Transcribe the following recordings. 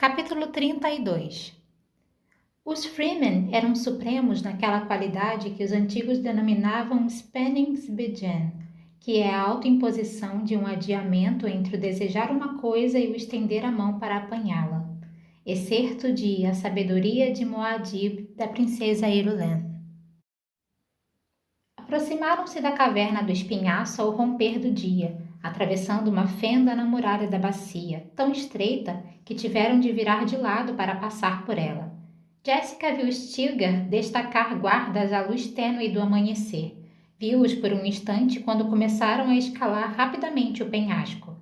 Capítulo 32. Os Freemen eram supremos naquela qualidade que os antigos denominavam Spenningsbejan, que é a autoimposição de um adiamento entre o desejar uma coisa e o estender a mão para apanhá-la. Excerto de A Sabedoria de Muad'Dib, da princesa Irulan. Aproximaram-se da caverna do espinhaço ao romper do dia, atravessando uma fenda na muralha da bacia, tão estreita que tiveram de virar de lado para passar por ela. Jessica viu Stilgar destacar guardas à luz tênue do amanhecer. Viu-os por um instante quando começaram a escalar rapidamente o penhasco.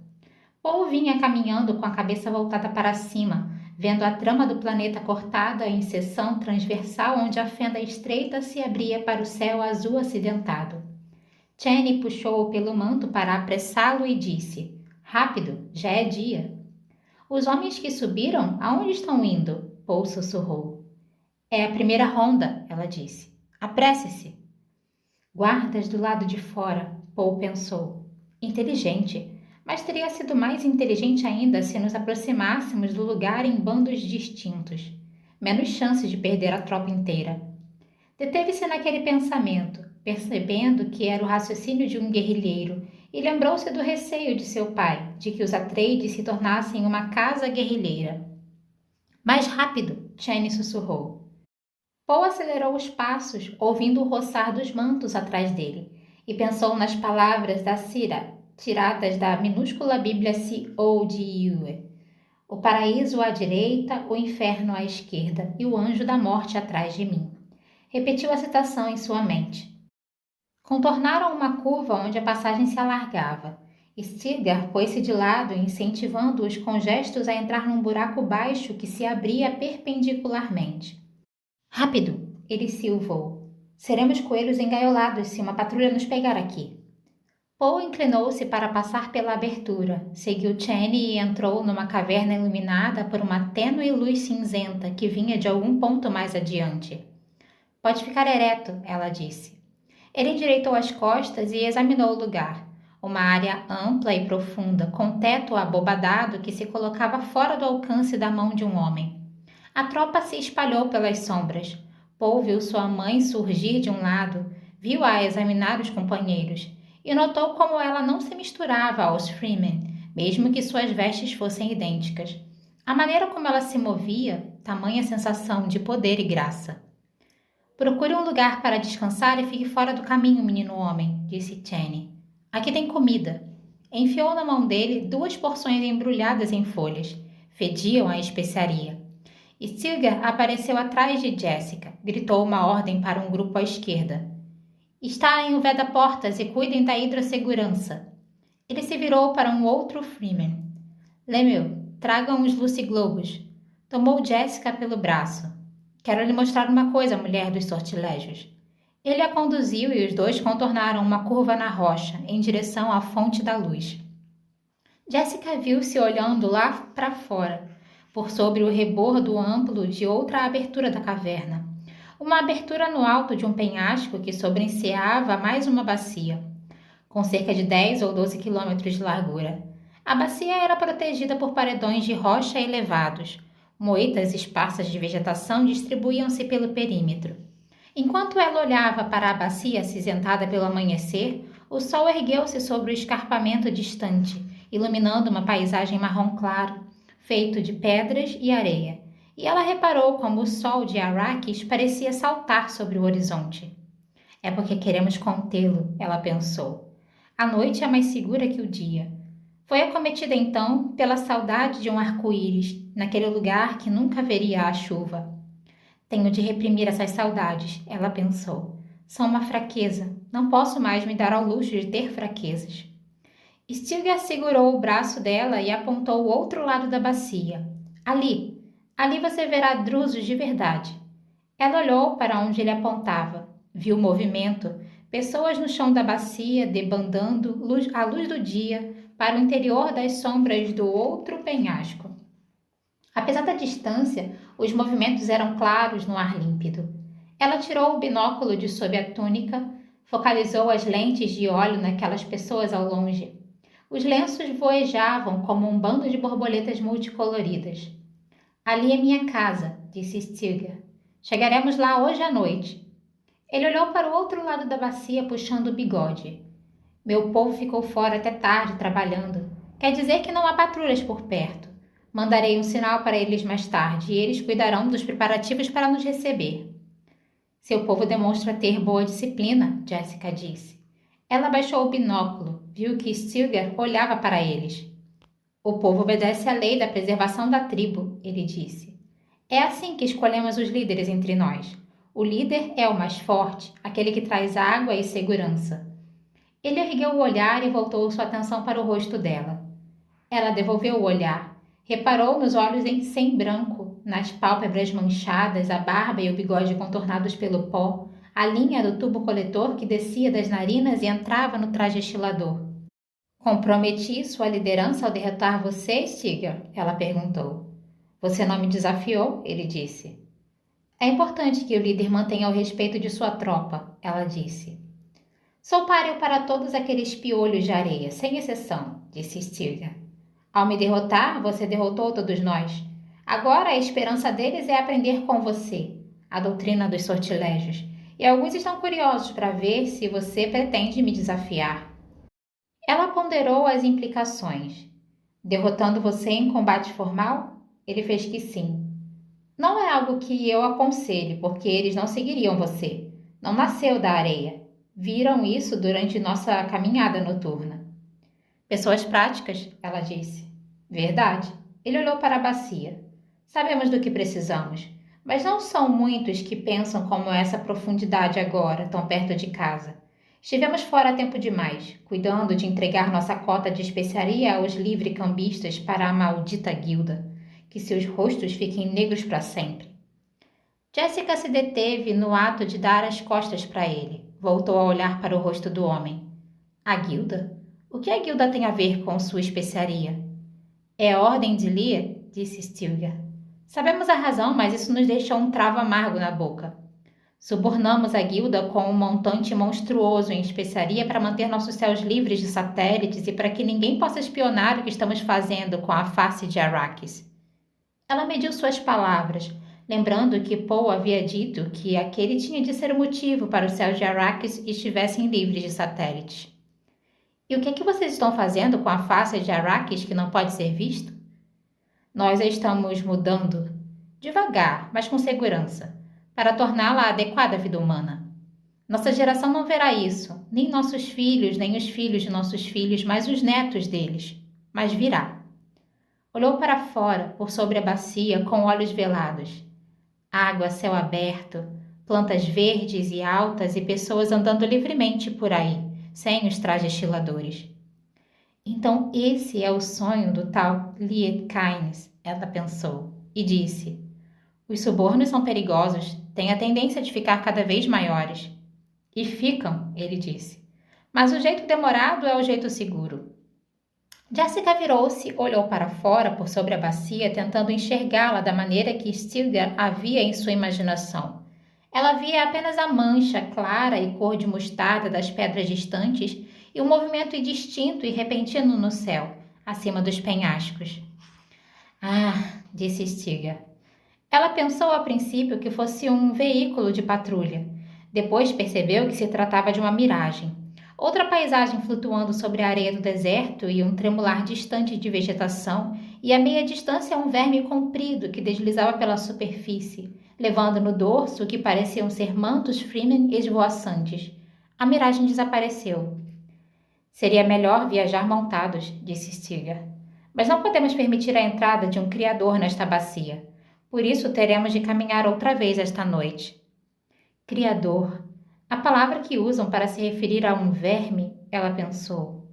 Paul vinha caminhando com a cabeça voltada para cima, vendo a trama do planeta cortada em seção transversal onde a fenda estreita se abria para o céu azul acidentado. Chani puxou-o pelo manto para apressá-lo e disse: "Rápido, já é dia." "Os homens que subiram, aonde estão indo?" Paul sussurrou. "É a primeira ronda," ela disse. "Apresse-se." Guardas do lado de fora, Paul pensou. Inteligente, mas teria sido mais inteligente ainda se nos aproximássemos do lugar em bandos distintos. Menos chances de perder a tropa inteira. Deteve-se naquele pensamento, percebendo que era o raciocínio de um guerrilheiro, e lembrou-se do receio de seu pai, de que os Atreides se tornassem uma casa guerrilheira. "Mais rápido!" Chani sussurrou. Paul acelerou os passos, ouvindo o roçar dos mantos atrás dele, e pensou nas palavras da Sira, tiradas da minúscula Bíblia C.O. de Yue. O paraíso à direita, o inferno à esquerda e o anjo da morte atrás de mim. Repetiu a citação em sua mente. Contornaram uma curva onde a passagem se alargava. Stilgar pôs-se de lado, incentivando-os com gestos a entrar num buraco baixo que se abria perpendicularmente. "Rápido!" ele silvou. "Seremos coelhos engaiolados se uma patrulha nos pegar aqui." Paul inclinou-se para passar pela abertura, seguiu Chani e entrou numa caverna iluminada por uma tênue luz cinzenta que vinha de algum ponto mais adiante. "Pode ficar ereto," ela disse. Ele endireitou as costas e examinou o lugar. Uma área ampla e profunda, com teto abobadado que se colocava fora do alcance da mão de um homem. A tropa se espalhou pelas sombras. Paul viu sua mãe surgir de um lado, viu-a examinar os companheiros, e notou como ela não se misturava aos Freemen, mesmo que suas vestes fossem idênticas. A maneira como ela se movia, tamanha sensação de poder e graça. "Procure um lugar para descansar e fique fora do caminho, menino homem," disse Chani. "Aqui tem comida." Enfiou na mão dele 2 porções embrulhadas em folhas. Fediam a especiaria. Stilgar apareceu atrás de Jessica. Gritou uma ordem para um grupo à esquerda. "Estarem o veda-portas e cuidem da hidrossegurança." Ele se virou para um outro Freeman. "Lemuel, tragam os luciglobos." Tomou Jessica pelo braço. "Quero lhe mostrar uma coisa, mulher dos sortilégios." Ele a conduziu e os dois contornaram uma curva na rocha, em direção à fonte da luz. Jessica viu-se olhando lá para fora, por sobre o rebordo amplo de outra abertura da caverna. Uma abertura no alto de um penhasco que sobranceava mais uma bacia, com cerca de 10 ou 12 quilômetros de largura. A bacia era protegida por paredões de rocha elevados. Moitas esparsas de vegetação distribuíam-se pelo perímetro. Enquanto ela olhava para a bacia acinzentada pelo amanhecer, o sol ergueu-se sobre o escarpamento distante, iluminando uma paisagem marrom claro, feito de pedras e areia, e ela reparou como o sol de Arrakis parecia saltar sobre o horizonte. "É porque queremos contê-lo," ela pensou. "A noite é mais segura que o dia." Foi acometida então pela saudade de um arco-íris, naquele lugar que nunca veria a chuva. "Tenho de reprimir essas saudades," ela pensou. "São uma fraqueza. Não posso mais me dar ao luxo de ter fraquezas." Stilgar segurou o braço dela e apontou o outro lado da bacia. "Ali. Ali você verá drusos de verdade." Ela olhou para onde ele apontava. Viu movimento, pessoas no chão da bacia debandando à luz do dia para o interior das sombras do outro penhasco. Apesar da distância, os movimentos eram claros no ar límpido. Ela tirou o binóculo de sob a túnica, focalizou as lentes de óleo naquelas pessoas ao longe. Os lenços voejavam como um bando de borboletas multicoloridas. Ali é minha casa, disse Stilgar. Chegaremos lá hoje à noite. Ele olhou para o outro lado da bacia, puxando o bigode. Meu povo ficou fora até tarde trabalhando. Quer dizer que não há patrulhas por perto. Mandarei um sinal para eles mais tarde e eles cuidarão dos preparativos para nos receber. Seu povo demonstra ter boa disciplina, Jessica disse. Ela baixou o binóculo, viu que Stilgar olhava para eles. O povo obedece à lei da preservação da tribo, ele disse. É assim que escolhemos os líderes entre nós. O líder é o mais forte, aquele que traz água e segurança. Ele ergueu o olhar e voltou sua atenção para o rosto dela. Ela devolveu o olhar. Reparou nos olhos sem branco, nas pálpebras manchadas, a barba e o bigode contornados pelo pó, a linha do tubo coletor que descia das narinas e entrava no traje estilador. Comprometi sua liderança ao derrotar você, Stilgar? Ela perguntou. Você não me desafiou? Ele disse. É importante que o líder mantenha o respeito de sua tropa, ela disse. Sou páreo para todos aqueles piolhos de areia, sem exceção, disse Stilgar. Ao me derrotar, você derrotou todos nós. Agora a esperança deles é aprender com você, a doutrina dos sortilégios, e alguns estão curiosos para ver se você pretende me desafiar. Ela ponderou as implicações. Derrotando você em combate formal? Ele fez que sim. Não é algo que eu aconselho, porque eles não seguiriam você. Não nasceu da areia. Viram isso durante nossa caminhada noturna. Pessoas práticas, ela disse. Verdade. Ele olhou para a bacia. Sabemos do que precisamos, mas não são muitos que pensam como essa profundidade agora, tão perto de casa. Estivemos fora há tempo demais, cuidando de entregar nossa cota de especiaria aos livre-cambistas para a maldita guilda. Que seus rostos fiquem negros para sempre. Jessica se deteve no ato de dar as costas para ele. Voltou a olhar para o rosto do homem. A guilda? O que a guilda tem a ver com sua especiaria? É a ordem de Lia, disse Stilgar. Sabemos a razão, mas isso nos deixa um travo amargo na boca. Subornamos a guilda com um montante monstruoso em especiaria para manter nossos céus livres de satélites e para que ninguém possa espionar o que estamos fazendo com a face de Arrakis. Ela mediu suas palavras, lembrando que Paul havia dito que aquele tinha de ser o motivo para os céus de Arrakis estivessem livres de satélites. E o que é que vocês estão fazendo com a face de Arrakis que não pode ser visto? Nós a estamos mudando, devagar, mas com segurança, para torná-la adequada à vida humana. Nossa geração não verá isso, nem nossos filhos, nem os filhos de nossos filhos, mas os netos deles. Mas virá. Olhou para fora, por sobre a bacia, com olhos velados. Água, céu aberto, plantas verdes e altas e pessoas andando livremente por aí, sem os trajes estiladores. Então esse é o sonho do tal Liet Kynes, ela pensou, e disse. Os subornos são perigosos, têm a tendência de ficar cada vez maiores. E ficam, ele disse. Mas o jeito demorado é o jeito seguro. Jessica virou-se, olhou para fora por sobre a bacia, tentando enxergá-la da maneira que Stilgar havia em sua imaginação. Ela via apenas a mancha clara e cor de mostarda das pedras distantes e um movimento indistinto e repentino no céu, acima dos penhascos. Ah, disse Stilgar. Ela pensou a princípio que fosse um veículo de patrulha. Depois percebeu que se tratava de uma miragem. Outra paisagem flutuando sobre a areia do deserto e um tremular distante de vegetação, e a meia distância um verme comprido que deslizava pela superfície, levando no dorso o que pareciam ser mantos Fremen esvoaçantes. A miragem desapareceu. Seria melhor viajar montados, disse Stilgar. Mas não podemos permitir a entrada de um criador nesta bacia. Por isso teremos de caminhar outra vez esta noite. Criador. A palavra que usam para se referir a um verme, ela pensou.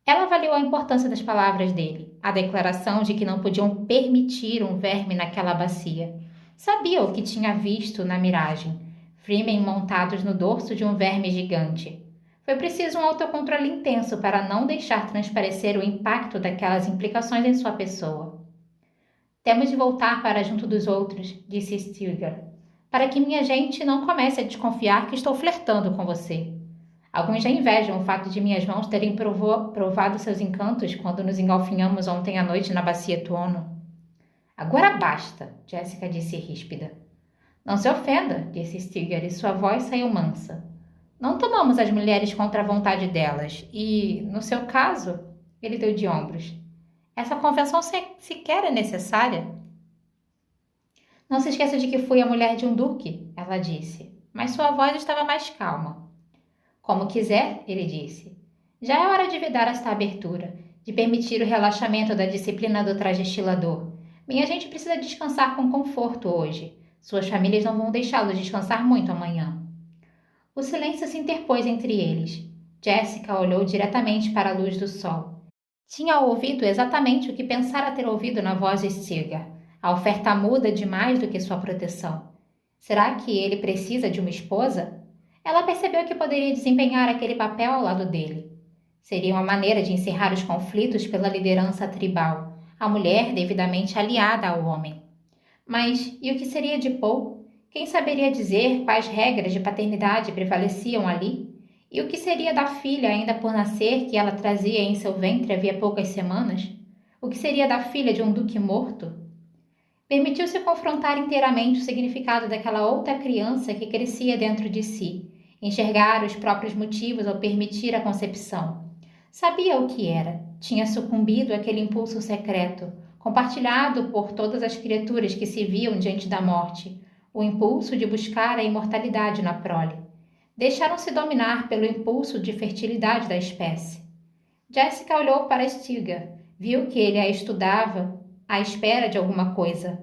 Ela avaliou a importância das palavras dele, a declaração de que não podiam permitir um verme naquela bacia. Sabia o que tinha visto na miragem, Fremen montados no dorso de um verme gigante. Foi preciso um autocontrole intenso para não deixar transparecer o impacto daquelas implicações em sua pessoa. Temos de voltar para junto dos outros, disse Stilgar, para que minha gente não comece a desconfiar que estou flertando com você. Alguns já invejam o fato de minhas mãos terem provado seus encantos quando nos engalfinhamos ontem à noite na bacia Tuono. Agora basta, Jessica disse ríspida. Não se ofenda, disse Stigger, e sua voz saiu mansa. Não tomamos as mulheres contra a vontade delas, e, no seu caso, ele deu de ombros. Essa convenção sequer é necessária. Não se esqueça de que fui a mulher de um duque, ela disse, mas sua voz estava mais calma. Como quiser, ele disse. Já é hora de vedar esta abertura, de permitir o relaxamento da disciplina do traje estilador. Minha gente precisa descansar com conforto hoje. Suas famílias não vão deixá-los descansar muito amanhã. O silêncio se interpôs entre eles. Jessica olhou diretamente para a luz do sol. Tinha ouvido exatamente o que pensara ter ouvido na voz de Stigger. A oferta muda demais do que sua proteção. Será que ele precisa de uma esposa? Ela percebeu que poderia desempenhar aquele papel ao lado dele. Seria uma maneira de encerrar os conflitos pela liderança tribal, a mulher devidamente aliada ao homem. Mas e o que seria de Paul? Quem saberia dizer quais regras de paternidade prevaleciam ali? E o que seria da filha ainda por nascer que ela trazia em seu ventre havia poucas semanas? O que seria da filha de um duque morto? Permitiu-se confrontar inteiramente o significado daquela outra criança que crescia dentro de si, enxergar os próprios motivos ao permitir a concepção. Sabia o que era, tinha sucumbido àquele impulso secreto, compartilhado por todas as criaturas que se viam diante da morte, o impulso de buscar a imortalidade na prole. Deixaram-se dominar pelo impulso de fertilidade da espécie. Jessica olhou para Stigger, viu que ele a estudava à espera de alguma coisa.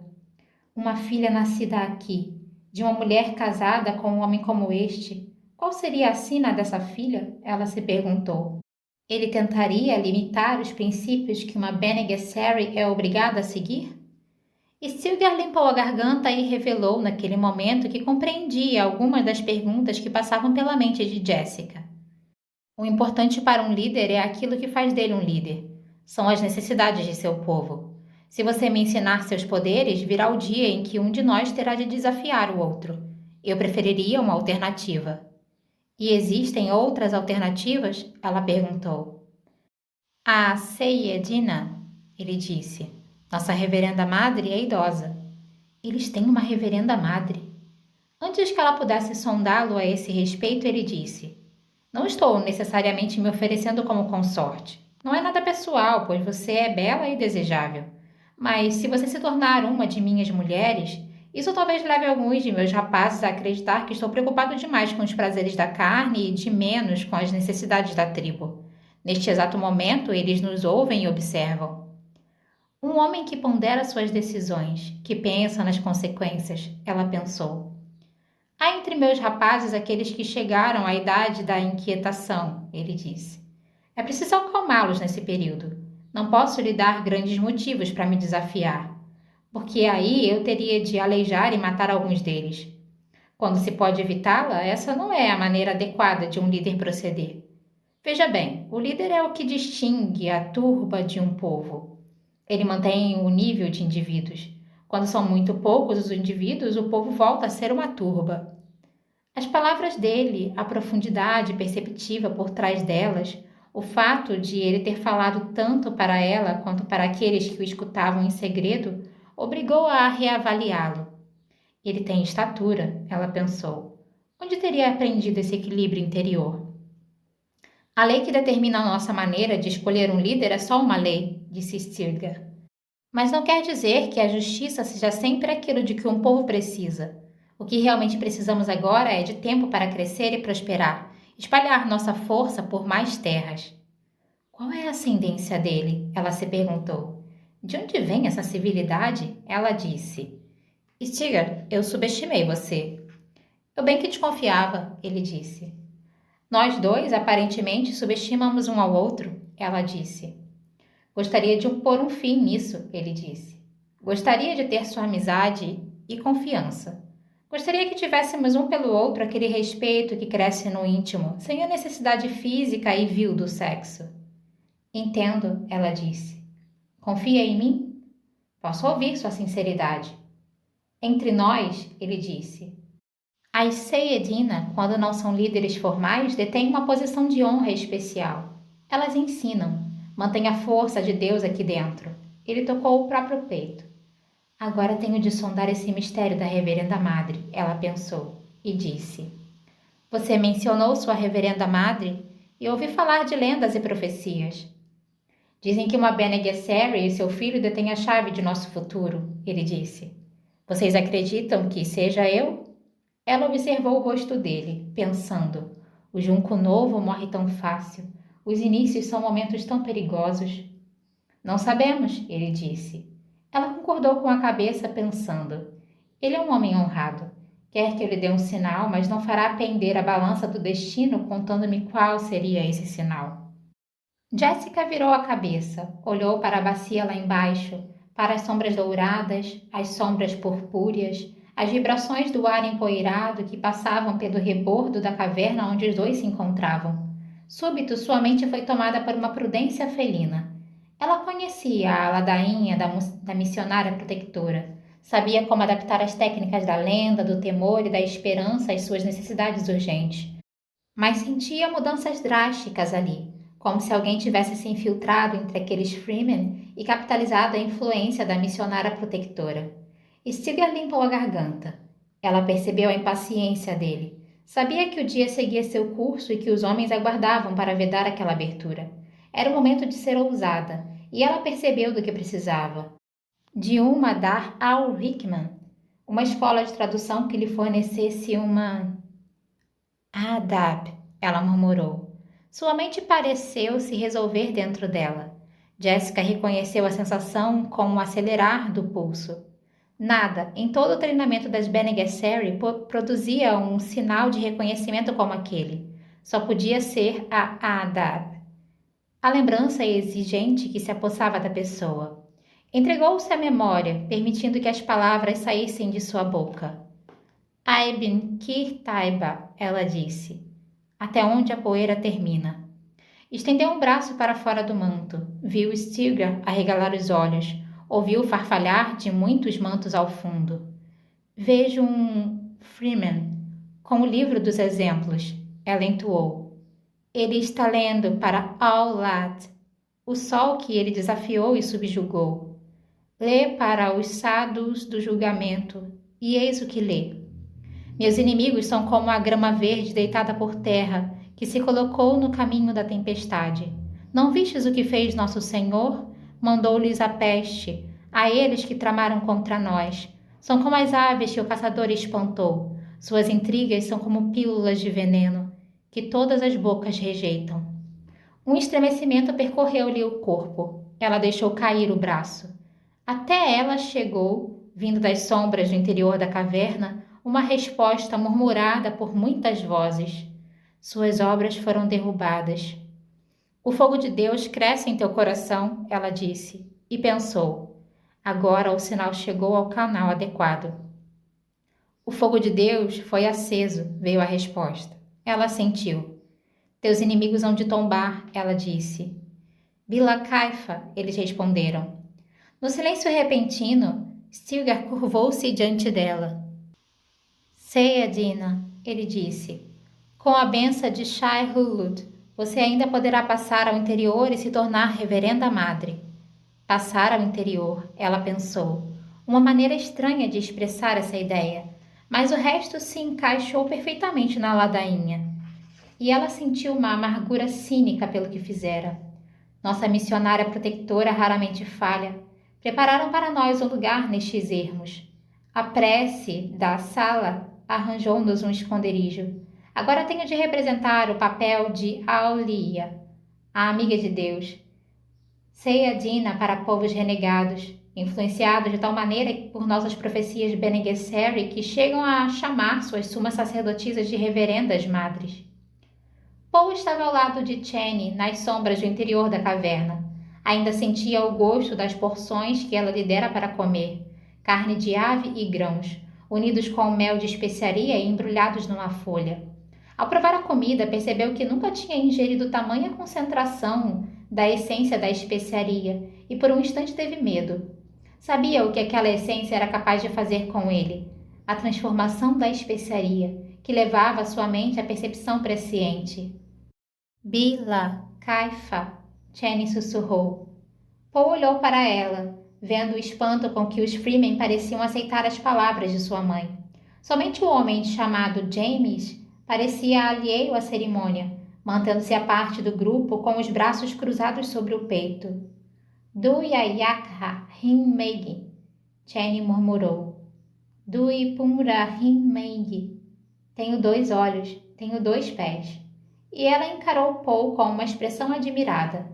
Uma filha nascida aqui, de uma mulher casada com um homem como este, qual seria a sina dessa filha? Ela se perguntou. Ele tentaria limitar os princípios que uma Bene Gesserit é obrigada a seguir? Stilgar limpou a garganta e revelou naquele momento que compreendia algumas das perguntas que passavam pela mente de Jessica. O importante para um líder é aquilo que faz dele um líder. São as necessidades de seu povo. Se você me ensinar seus poderes, virá o dia em que um de nós terá de desafiar o outro. Eu preferiria uma alternativa. E existem outras alternativas? Ela perguntou. A Sayedina, ele disse. Nossa reverenda madre é idosa. Eles têm uma reverenda madre. Antes que ela pudesse sondá-lo a esse respeito, ele disse. Não estou necessariamente me oferecendo como consorte. Não é nada pessoal, pois você é bela e desejável. Mas se você se tornar uma de minhas mulheres, isso talvez leve alguns de meus rapazes a acreditar que estou preocupado demais com os prazeres da carne e de menos com as necessidades da tribo. Neste exato momento, eles nos ouvem e observam. Um homem que pondera suas decisões, que pensa nas consequências, ela pensou. Há entre meus rapazes aqueles que chegaram à idade da inquietação, ele disse. É preciso acalmá-los nesse período. Não posso lhe dar grandes motivos para me desafiar, porque aí eu teria de aleijar e matar alguns deles. Quando se pode evitá-la, essa não é a maneira adequada de um líder proceder. Veja bem, o líder é o que distingue a turba de um povo. Ele mantém o nível de indivíduos. Quando são muito poucos os indivíduos, o povo volta a ser uma turba. As palavras dele, a profundidade perceptiva por trás delas, o fato de ele ter falado tanto para ela quanto para aqueles que o escutavam em segredo, obrigou-a a reavaliá-lo. Ele tem estatura, ela pensou. Onde teria aprendido esse equilíbrio interior? A lei que determina a nossa maneira de escolher um líder é só uma lei, disse Stilgar. Mas não quer dizer que a justiça seja sempre aquilo de que um povo precisa. O que realmente precisamos agora é de tempo para crescer e prosperar, espalhar nossa força por mais terras. Qual é a ascendência dele? Ela se perguntou. De onde vem essa civilidade? Ela disse. Stiggar, eu subestimei você. Eu bem que desconfiava, ele disse. Nós dois, aparentemente, subestimamos um ao outro, ela disse. Gostaria de pôr um fim nisso, ele disse. Gostaria de ter sua amizade e confiança. Gostaria que tivéssemos um pelo outro aquele respeito que cresce no íntimo, sem a necessidade física e vil do sexo. Entendo, ela disse. Confia em mim? Posso ouvir sua sinceridade. Entre nós, ele disse. As Sayedina, quando não são líderes formais, detêm uma posição de honra especial. Elas ensinam. Mantém a força de Deus aqui dentro. Ele tocou o próprio peito. Agora tenho de sondar esse mistério da Reverenda Madre, ela pensou, e disse: Você mencionou sua Reverenda Madre e ouvi falar de lendas e profecias. Dizem que uma Bene Gesserit e seu filho detêm a chave de nosso futuro, ele disse. Vocês acreditam que seja eu? Ela observou o rosto dele, pensando: o junco novo morre tão fácil. Os inícios são momentos tão perigosos. Não sabemos, ele disse. Ela concordou com a cabeça, pensando: ele é um homem honrado. Quer que eu lhe dê um sinal, mas não fará pender a balança do destino contando-me qual seria esse sinal. Jessica virou a cabeça, olhou para a bacia lá embaixo, para as sombras douradas, as sombras purpúreas, as vibrações do ar empoeirado que passavam pelo rebordo da caverna onde os dois se encontravam. Súbito, sua mente foi tomada por uma prudência felina. Ela conhecia a ladainha da missionária protectora. Sabia como adaptar as técnicas da lenda, do temor e da esperança às suas necessidades urgentes. Mas sentia mudanças drásticas ali, como se alguém tivesse se infiltrado entre aqueles Freemen e capitalizado a influência da missionária protectora. Stilgar limpou a garganta. Ela percebeu a impaciência dele. Sabia que o dia seguia seu curso e que os homens aguardavam para vedar aquela abertura. Era o momento de ser ousada, e ela percebeu do que precisava. De uma dar ao Rickman, uma escola de tradução que lhe fornecesse uma... Adab, ela murmurou. Sua mente pareceu se resolver dentro dela. Jessica reconheceu a sensação com um acelerar do pulso. Nada, em todo o treinamento das Bene Gesserit, produzia um sinal de reconhecimento como aquele. Só podia ser a Adab. A lembrança exigente que se apossava da pessoa. Entregou-se à memória, permitindo que as palavras saíssem de sua boca. Aibin Kirtaiba, ela disse, até onde a poeira termina. Estendeu um braço para fora do manto, viu Stilgar arregalar os olhos, ouviu o farfalhar de muitos mantos ao fundo. Vejo um Freeman, com o livro dos exemplos, ela entoou. Ele está lendo para All-Lad, o sol que ele desafiou e subjugou. Lê para os sadhus do julgamento, e eis o que lê. Meus inimigos são como a grama verde deitada por terra, que se colocou no caminho da tempestade. Não vistes o que fez nosso Senhor? Mandou-lhes a peste, a eles que tramaram contra nós. São como as aves que o caçador espantou. Suas intrigas são como pílulas de veneno, que todas as bocas rejeitam. Um estremecimento percorreu-lhe o corpo. Ela deixou cair o braço. Até ela chegou, vindo das sombras do interior da caverna, uma resposta murmurada por muitas vozes. Suas obras foram derrubadas. O fogo de Deus cresce em teu coração, ela disse, e pensou. Agora o sinal chegou ao canal adequado. O fogo de Deus foi aceso, veio a resposta. Ela sentiu. Teus inimigos hão de tombar, ela disse. Bila Kaifa, eles responderam. No silêncio repentino, Stilgar curvou-se diante dela. Ceia, Dina, ele disse. Com a benção de Shai Hulud, você ainda poderá passar ao interior e se tornar Reverenda Madre. Passar ao interior, ela pensou. Uma maneira estranha de expressar essa ideia, mas o resto se encaixou perfeitamente na ladainha. E ela sentiu uma amargura cínica pelo que fizera. Nossa missionária protetora raramente falha. Prepararam para nós um lugar nestes ermos. A prece da sala arranjou-nos um esconderijo. Agora tenho de representar o papel de Aulia, a amiga de Deus. Ceia Dina para povos renegados, influenciados de tal maneira por nossas profecias de Bene Gesserit que chegam a chamar suas sumas sacerdotisas de reverendas madres. Paul estava ao lado de Chani, nas sombras do interior da caverna. Ainda sentia o gosto das porções que ela lhe dera para comer, carne de ave e grãos, unidos com mel de especiaria e embrulhados numa folha. Ao provar a comida, percebeu que nunca tinha ingerido tamanha concentração da essência da especiaria e por um instante teve medo. Sabia o que aquela essência era capaz de fazer com ele, a transformação da especiaria, que levava sua mente à percepção presciente. Bila, Kaifa, Chani sussurrou. Paul olhou para ela. vendo o espanto com que os Freemen pareciam aceitar as palavras de sua mãe. Somente o homem chamado James parecia alheio à cerimônia, mantendo-se à parte do grupo com os braços cruzados sobre o peito. Duyayakha Hinmeigi, Chani murmurou. Dui Pumra Hinmeigi. Tenho 2 olhos, tenho 2 pés. E ela encarou Paul com uma expressão admirada.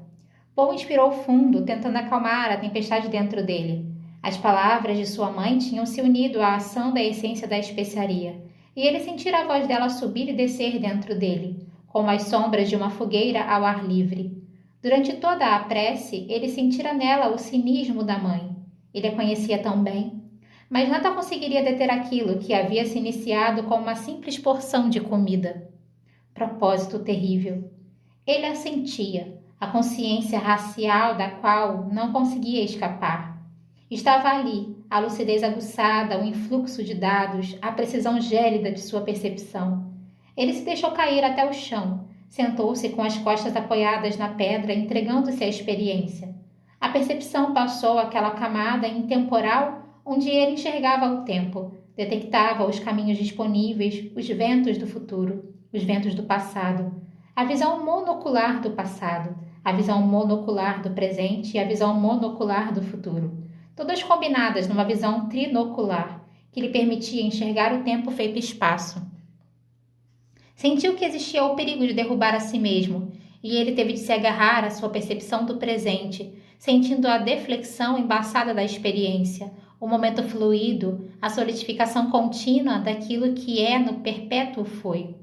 Paul inspirou fundo, tentando acalmar a tempestade dentro dele. As palavras de sua mãe tinham se unido à ação da essência da especiaria, e ele sentira a voz dela subir e descer dentro dele, como as sombras de uma fogueira ao ar livre. Durante toda a prece, ele sentira nela o cinismo da mãe. Ele a conhecia tão bem, mas nada conseguiria deter aquilo que havia se iniciado com uma simples porção de comida. Propósito terrível. Ele a sentia, a consciência racial da qual não conseguia escapar. Estava ali, a lucidez aguçada, o influxo de dados, a precisão gélida de sua percepção. Ele se deixou cair até o chão, sentou-se com as costas apoiadas na pedra, entregando-se à experiência. A percepção passou aquela camada intemporal onde ele enxergava o tempo, detectava os caminhos disponíveis, os ventos do futuro, os ventos do passado, a visão monocular do passado, a visão monocular do presente e a visão monocular do futuro, todas combinadas numa visão trinocular que lhe permitia enxergar o tempo feito espaço. Sentiu que existia o perigo de derrubar a si mesmo, e ele teve de se agarrar à sua percepção do presente, sentindo a deflexão embaçada da experiência, o momento fluido, a solidificação contínua daquilo que é no perpétuo foi.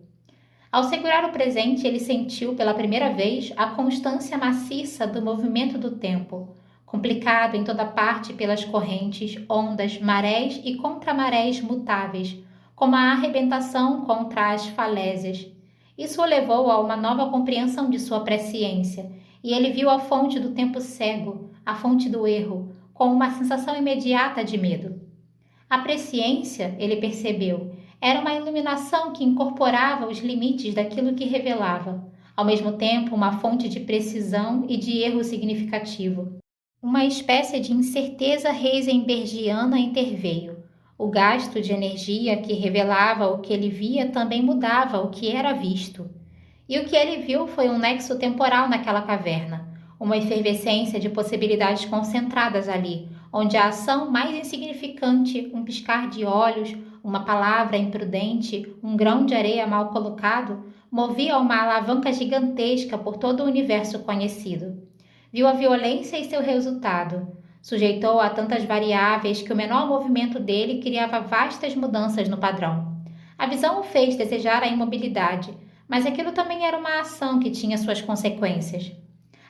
Ao segurar o presente, ele sentiu pela primeira vez a constância maciça do movimento do tempo, complicado em toda parte pelas correntes, ondas, marés e contramarés mutáveis, como a arrebentação contra as falésias. Isso o levou a uma nova compreensão de sua presciência, e ele viu a fonte do tempo cego, a fonte do erro, com uma sensação imediata de medo. A presciência, ele percebeu, era uma iluminação que incorporava os limites daquilo que revelava, ao mesmo tempo uma fonte de precisão e de erro significativo. Uma espécie de incerteza heisenbergiana interveio. O gasto de energia que revelava o que ele via também mudava o que era visto. E o que ele viu foi um nexo temporal naquela caverna, uma efervescência de possibilidades concentradas ali, onde a ação mais insignificante, um piscar de olhos, uma palavra imprudente, um grão de areia mal colocado, movia uma alavanca gigantesca por todo o universo conhecido. Viu a violência e seu resultado. Sujeitou a tantas variáveis que o menor movimento dele criava vastas mudanças no padrão. A visão o fez desejar a imobilidade, mas aquilo também era uma ação que tinha suas consequências.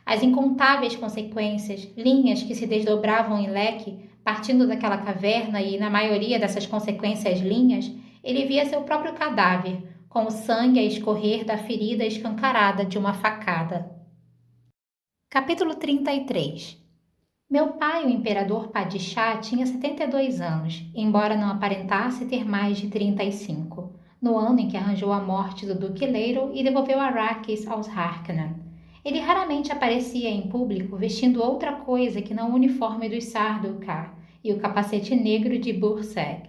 As incontáveis consequências, linhas que se desdobravam em leque, partindo daquela caverna e, na maioria dessas consequências linhas, ele via seu próprio cadáver, com o sangue a escorrer da ferida escancarada de uma facada. Capítulo 33. Meu pai, o imperador Padishah, tinha 72 anos, embora não aparentasse ter mais de 35, no ano em que arranjou a morte do Duque Leiro e devolveu Arrakis aos Harkonnen. Ele raramente aparecia em público vestindo outra coisa que não o uniforme dos Sardaukar e o capacete negro de Burseg,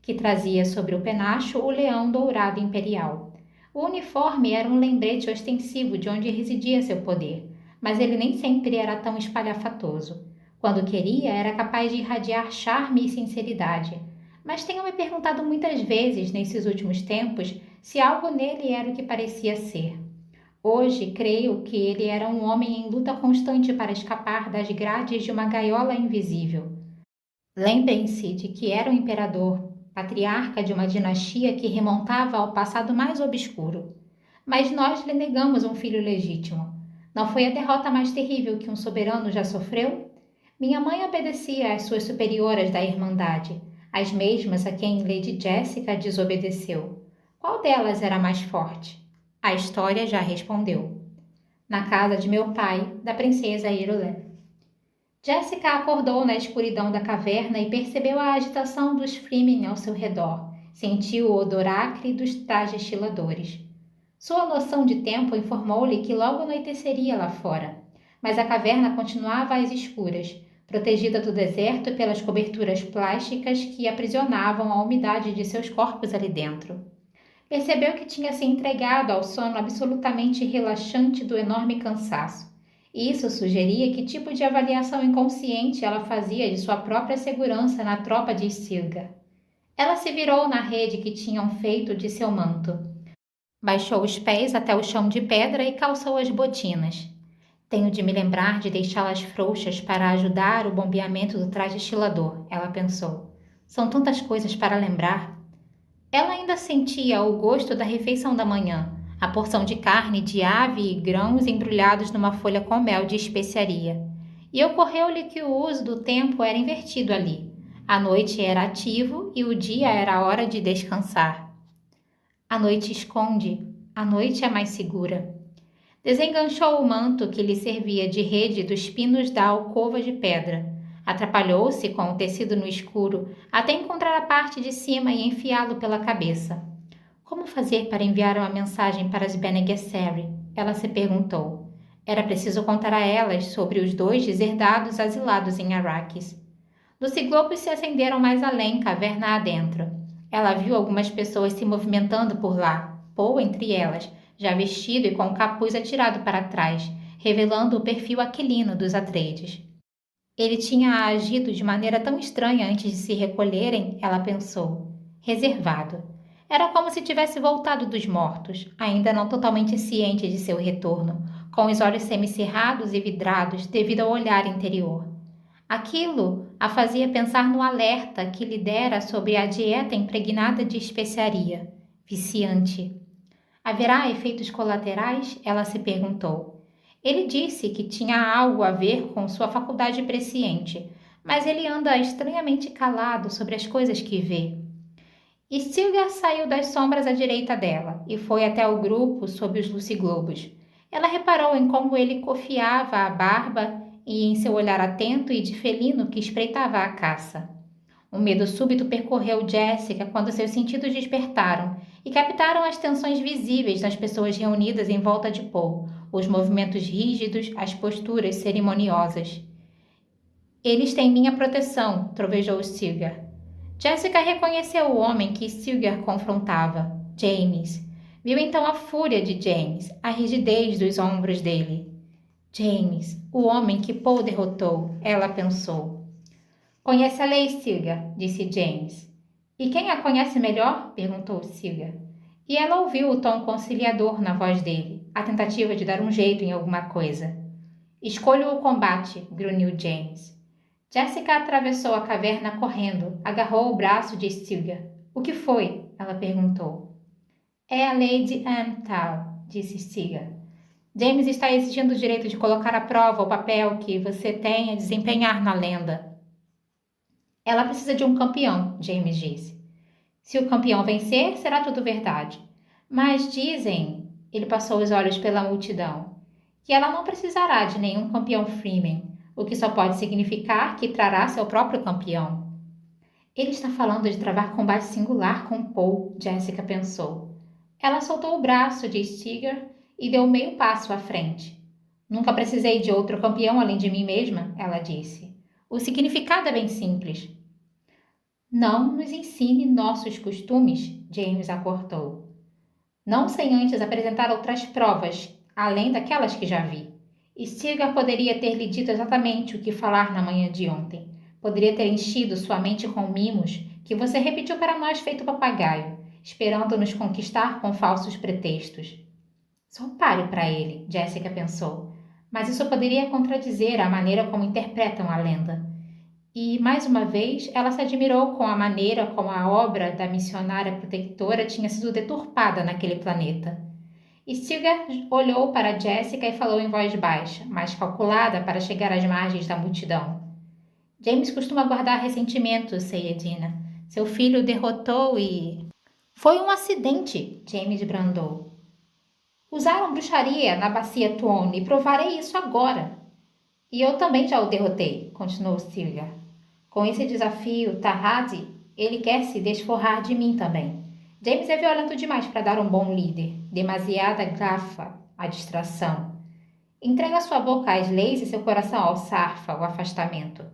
que trazia sobre o penacho o leão dourado imperial. O uniforme era um lembrete ostensivo de onde residia seu poder, mas ele nem sempre era tão espalhafatoso. Quando queria, era capaz de irradiar charme e sinceridade. Mas tenho me perguntado muitas vezes, nesses últimos tempos, se algo nele era o que parecia ser. Hoje, creio que ele era um homem em luta constante para escapar das grades de uma gaiola invisível. Lembrem-se de que era um imperador, patriarca de uma dinastia que remontava ao passado mais obscuro. Mas nós lhe negamos um filho legítimo. Não foi a derrota mais terrível que um soberano já sofreu? Minha mãe obedecia às suas superioras da Irmandade, as mesmas a quem Lady Jessica desobedeceu. Qual delas era mais forte? A história já respondeu. Na casa de meu pai, da princesa Irulan. Jessica acordou na escuridão da caverna e percebeu a agitação dos Fremen ao seu redor. Sentiu o odor acre dos trajes chiladores. Sua noção de tempo informou-lhe que logo anoiteceria lá fora, mas a caverna continuava às escuras, protegida do deserto pelas coberturas plásticas que aprisionavam a umidade de seus corpos ali dentro. Percebeu que tinha se entregado ao sono absolutamente relaxante do enorme cansaço. Isso sugeria que tipo de avaliação inconsciente ela fazia de sua própria segurança na tropa de Stilgar. Ela se virou na rede que tinham feito de seu manto. Baixou os pés até o chão de pedra e calçou as botinas. Tenho de me lembrar de deixá-las frouxas para ajudar o bombeamento do traje estilador, ela pensou. São tantas coisas para lembrar. Ela ainda sentia o gosto da refeição da manhã, a porção de carne de ave e grãos embrulhados numa folha com mel de especiaria. E ocorreu-lhe que o uso do tempo era invertido ali. A noite era ativo e o dia era a hora de descansar. A noite esconde, a noite é mais segura. Desenganchou o manto que lhe servia de rede dos pinos da alcova de pedra. Atrapalhou-se com o tecido no escuro até encontrar a parte de cima e enfiá-lo pela cabeça. Como fazer para enviar uma mensagem para as Bene Gesserit? Ela se perguntou. Era preciso contar a elas sobre os 2 deserdados asilados em Arrakis. Luciglobos se acenderam mais além, caverna adentro. Ela viu algumas pessoas se movimentando por lá, Poe entre elas, já vestido e com o capuz atirado para trás, revelando o perfil aquilino dos Atreides. Ele tinha agido de maneira tão estranha antes de se recolherem, ela pensou. Reservado. Era como se tivesse voltado dos mortos, ainda não totalmente ciente de seu retorno, com os olhos semicerrados e vidrados devido ao olhar interior. Aquilo a fazia pensar no alerta que lhe dera sobre a dieta impregnada de especiaria, viciante. Haverá efeitos colaterais? Ela se perguntou. Ele disse que tinha algo a ver com sua faculdade presciente, mas ele anda estranhamente calado sobre as coisas que vê. Stilgar saiu das sombras à direita dela e foi até o grupo sob os luciglobos. Ela reparou em como ele cofiava a barba e em seu olhar atento e de felino que espreitava a caça. Um medo súbito percorreu Jessica quando seus sentidos despertaram e captaram as tensões visíveis nas pessoas reunidas em volta de Poe, os movimentos rígidos, as posturas cerimoniosas. Eles têm minha proteção, trovejou Stilgar. Jessica reconheceu o homem que Stilgar confrontava, James. Viu então a fúria de James, a rigidez dos ombros dele. James, o homem que Poe derrotou, ela pensou. Conhece a lei, Stilgar, disse James. E quem a conhece melhor? Perguntou Stilgar. E ela ouviu o tom conciliador na voz dele, a tentativa de dar um jeito em alguma coisa. Escolho o combate, grunhiu James. Jessica atravessou a caverna correndo, agarrou o braço de Stilgar. O que foi? Ela perguntou. É a Lady Amtal, disse Stilgar. James está exigindo o direito de colocar à prova o papel que você tem a desempenhar na lenda. Ela precisa de um campeão, James disse. Se o campeão vencer, será tudo verdade. Mas dizem, ele passou os olhos pela multidão, que ela não precisará de nenhum campeão Freeman, o que só pode significar que trará seu próprio campeão. Ele está falando de travar combate singular com Poe, Jessica pensou. Ela soltou o braço de Stilgar e deu meio passo à frente. Nunca precisei de outro campeão além de mim mesma, ela disse. O significado é bem simples. Não nos ensine nossos costumes, James a cortou. Não sem antes apresentar outras provas, além daquelas que já vi. Stilgar poderia ter lhe dito exatamente o que falar na manhã de ontem. Poderia ter enchido sua mente com mimos que você repetiu para nós feito papagaio, esperando nos conquistar com falsos pretextos. Sou páreo para ele, Jessica pensou, mas isso poderia contradizer a maneira como interpretam a lenda. E, mais uma vez, ela se admirou com a maneira como a obra da missionária protectora tinha sido deturpada naquele planeta. Stilgar olhou para Jessica e falou em voz baixa, mas calculada para chegar às margens da multidão. James costuma guardar ressentimento, Sayedina. Seu filho o derrotou e... Foi um acidente, James brandou. Usaram bruxaria na bacia Tuon e provarei isso agora. E eu também já o derrotei, continuou Stilgar. Com esse desafio, Tahadi, ele quer se desforrar de mim também. James é violento demais para dar um bom líder. Demasiada gafa, a distração. Entrega sua boca às leis e seu coração ao Sarfa, o afastamento.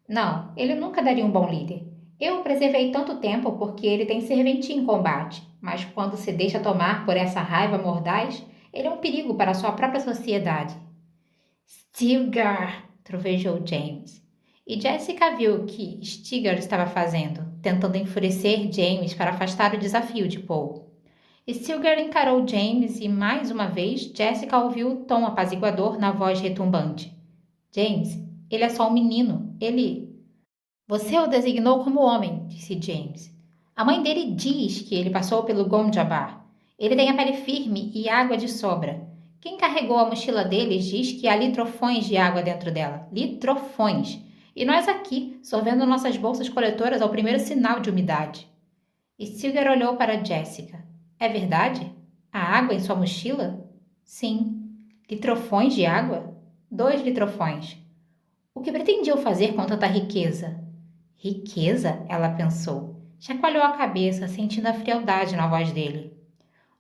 Não, ele nunca daria um bom líder. Eu o preservei tanto tempo porque ele tem serventia em combate, mas quando se deixa tomar por essa raiva mordaz, ele é um perigo para a sua própria sociedade. Stilgar! Trovejou James. E Jessica viu o que Stilgar estava fazendo, tentando enfurecer James para afastar o desafio de Paul. Stilgar encarou James e, mais uma vez, Jessica ouviu o tom apaziguador na voz retumbante. James, ele é só um menino. Ele... Você o designou como homem, disse James. A mãe dele diz que ele passou pelo Gondjabar. Ele tem a pele firme e água de sobra. Quem carregou a mochila deles diz que há litrofões de água dentro dela. Litrofões! E nós aqui, sorvendo nossas bolsas coletoras ao primeiro sinal de umidade. Stilgar olhou para Jessica. É verdade? Há água em sua mochila? Sim. Litrofões de água? 2 litrofões. O que pretendiam fazer com tanta riqueza? Riqueza? Ela pensou. Chacoalhou a cabeça, sentindo a frialdade na voz dele.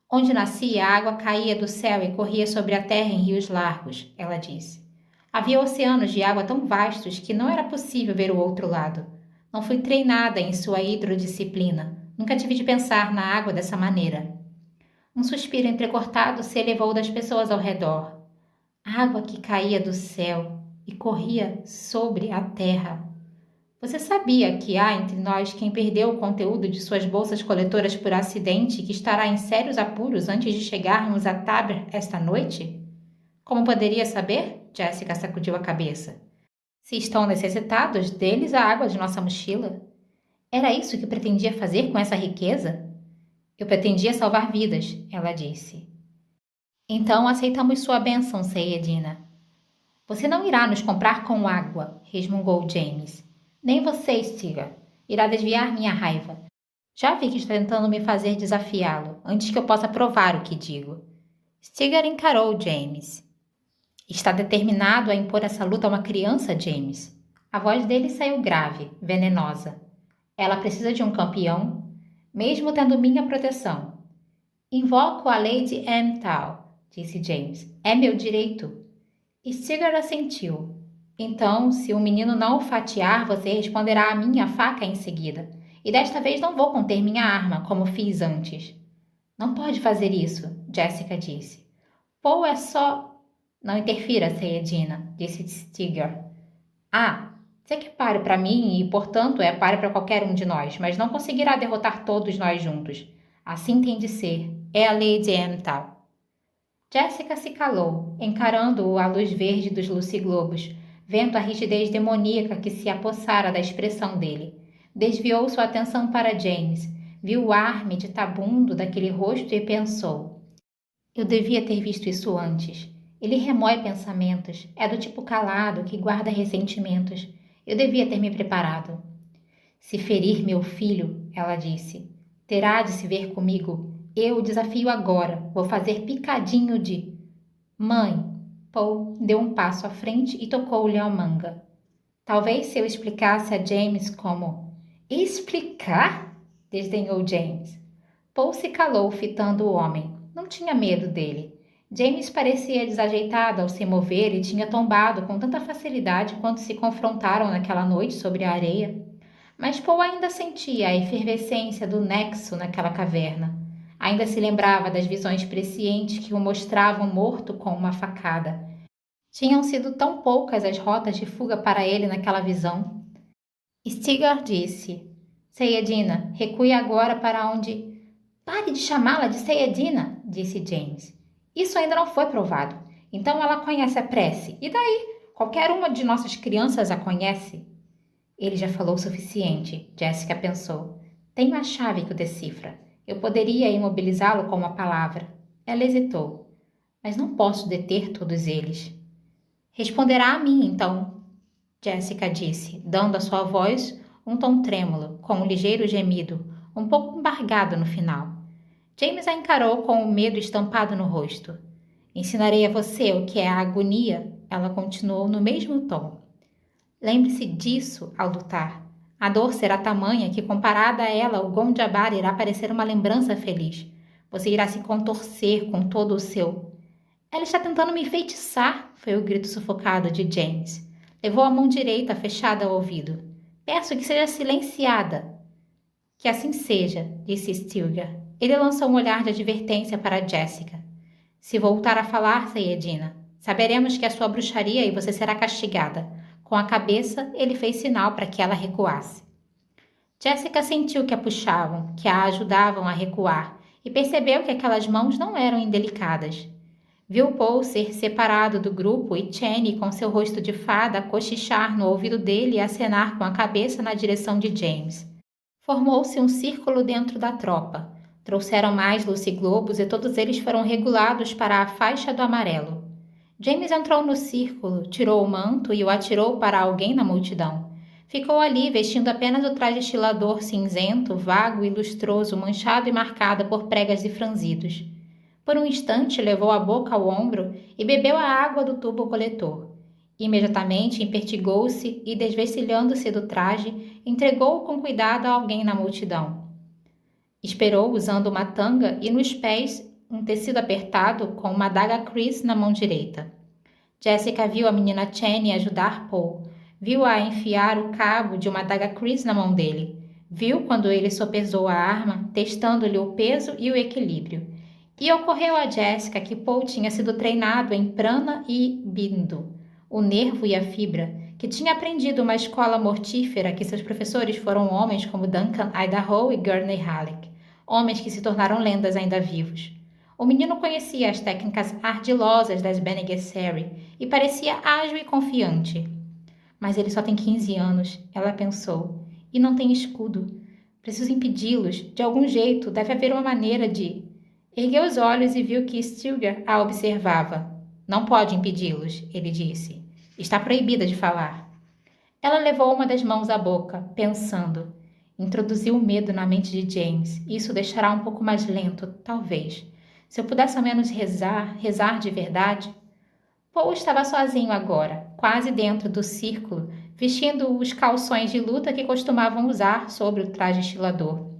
Onde nascia, a água caía do céu e corria sobre a terra em rios largos, ela disse. Havia oceanos de água tão vastos que não era possível ver o outro lado. Não fui treinada em sua hidrodisciplina. Nunca tive de pensar na água dessa maneira. Um suspiro entrecortado se elevou das pessoas ao redor. Água que caía do céu e corria sobre a terra. Você sabia que há entre nós quem perdeu o conteúdo de suas bolsas coletoras por acidente e que estará em sérios apuros antes de chegarmos a Taber esta noite? Como poderia saber? Jessica sacudiu a cabeça. Se estão necessitados, deles a água de nossa mochila. Era isso que pretendia fazer com essa riqueza? Eu pretendia salvar vidas, ela disse. Então aceitamos sua bênção, Sayedina. Você não irá nos comprar com água, resmungou James. Nem você, Stilgar. Irá desviar minha raiva. Já vi que está tentando me fazer desafiá-lo, antes que eu possa provar o que digo. Stilgar encarou James. Está determinado a impor essa luta a uma criança, James? A voz dele saiu grave, venenosa. Ela precisa de um campeão, mesmo tendo minha proteção. Invoco a Lady Amtal, disse James. É meu direito. Stilgar assentiu. Então, se o menino não o fatiar, você responderá à minha faca em seguida. E desta vez não vou conter minha arma, como fiz antes. Não pode fazer isso, Jessica disse. Paul é só... Não interfira, Sayedina, disse Stilgar. Ah, sei que é páreo para mim e, portanto, é páreo para qualquer um de nós, mas não conseguirá derrotar todos nós juntos. Assim tem de ser. É a Lady Amtal. Jessica se calou, encarando-o à luz verde dos luciglobos, vendo a rigidez demoníaca que se apossara da expressão dele. Desviou sua atenção para James, viu o ar meditabundo daquele rosto e pensou. Eu devia ter visto isso antes. Ele remói pensamentos, é do tipo calado que guarda ressentimentos. Eu devia ter me preparado. Se ferir meu filho, ela disse, terá de se ver comigo. Eu o desafio agora, vou fazer picadinho de... Mãe, Paul deu um passo à frente e tocou-lhe a manga. Talvez se eu explicasse a James como... Explicar? Desdenhou James. Paul se calou fitando o homem. Não tinha medo dele. James parecia desajeitado ao se mover e tinha tombado com tanta facilidade quando se confrontaram naquela noite sobre a areia. Mas Paul ainda sentia a efervescência do nexo naquela caverna. Ainda se lembrava das visões prescientes que o mostravam morto com uma facada. Tinham sido tão poucas as rotas de fuga para ele naquela visão. Stilgar disse, Sayedina, recue agora para onde... Pare de chamá-la de Sayedina, disse James. Isso ainda não foi provado. Então ela conhece a prece. E daí? Qualquer uma de nossas crianças a conhece. Ele já falou o suficiente, Jessica pensou. Tenho a chave que o decifra. Eu poderia imobilizá-lo com uma palavra. Ela hesitou. Mas não posso deter todos eles. Responderá a mim, então, Jessica disse, dando à sua voz um tom trêmulo, com um ligeiro gemido, um pouco embargado no final. James a encarou com o medo estampado no rosto. Ensinarei a você o que é a agonia, ela continuou no mesmo tom. Lembre-se disso ao lutar. A dor será tamanha que, comparada a ela, o Gondjabar irá parecer uma lembrança feliz. Você irá se contorcer com todo o seu... Ela está tentando me enfeitiçar, foi o grito sufocado de James. Levou a mão direita fechada ao ouvido. Peço que seja silenciada. Que assim seja, disse Stilgar. Ele lançou um olhar de advertência para Jessica. Se voltar a falar, Sayedina, saberemos que é sua bruxaria e você será castigada. Com a cabeça, ele fez sinal para que ela recuasse. Jessica sentiu que a puxavam, que a ajudavam a recuar, e percebeu que aquelas mãos não eram indelicadas. Viu Paul ser separado do grupo e Channy, com seu rosto de fada, cochichar no ouvido dele e acenar com a cabeça na direção de James. Formou-se um círculo dentro da tropa. Trouxeram mais luciglobos e todos eles foram regulados para a faixa do amarelo. James entrou no círculo, tirou o manto e o atirou para alguém na multidão. Ficou ali vestindo apenas o traje estilador cinzento, vago e lustroso, manchado e marcado por pregas e franzidos. Por um instante levou a boca ao ombro e bebeu a água do tubo coletor. Imediatamente empertigou-se e, desvencilhando-se do traje, entregou-o com cuidado a alguém na multidão. Esperou usando uma tanga e nos pés um tecido apertado com uma adaga Chris na mão direita. Jessica viu a menina Channy ajudar Paul. Viu-a enfiar o cabo de uma adaga Chris na mão dele. Viu quando ele sopesou a arma, testando-lhe o peso e o equilíbrio. E ocorreu a Jessica que Paul tinha sido treinado em prana e bindu, o nervo e a fibra, que tinha aprendido uma escola mortífera que seus professores foram homens como Duncan Idaho e Gurney Halleck, homens que se tornaram lendas ainda vivos. O menino conhecia as técnicas ardilosas das Bene Gesserit e parecia ágil e confiante. Mas ele só tem 15 anos, ela pensou, e não tem escudo. Preciso impedi-los, de algum jeito, deve haver uma maneira de... Ergueu os olhos e viu que Stilgar a observava. Não pode impedi-los, ele disse. Está proibida de falar. Ela levou uma das mãos à boca, pensando. Introduziu o medo na mente de James. Isso o deixará um pouco mais lento, talvez. Se eu pudesse ao menos rezar de verdade. Paul estava sozinho agora, quase dentro do círculo, vestindo os calções de luta que costumavam usar sobre o traje estilador.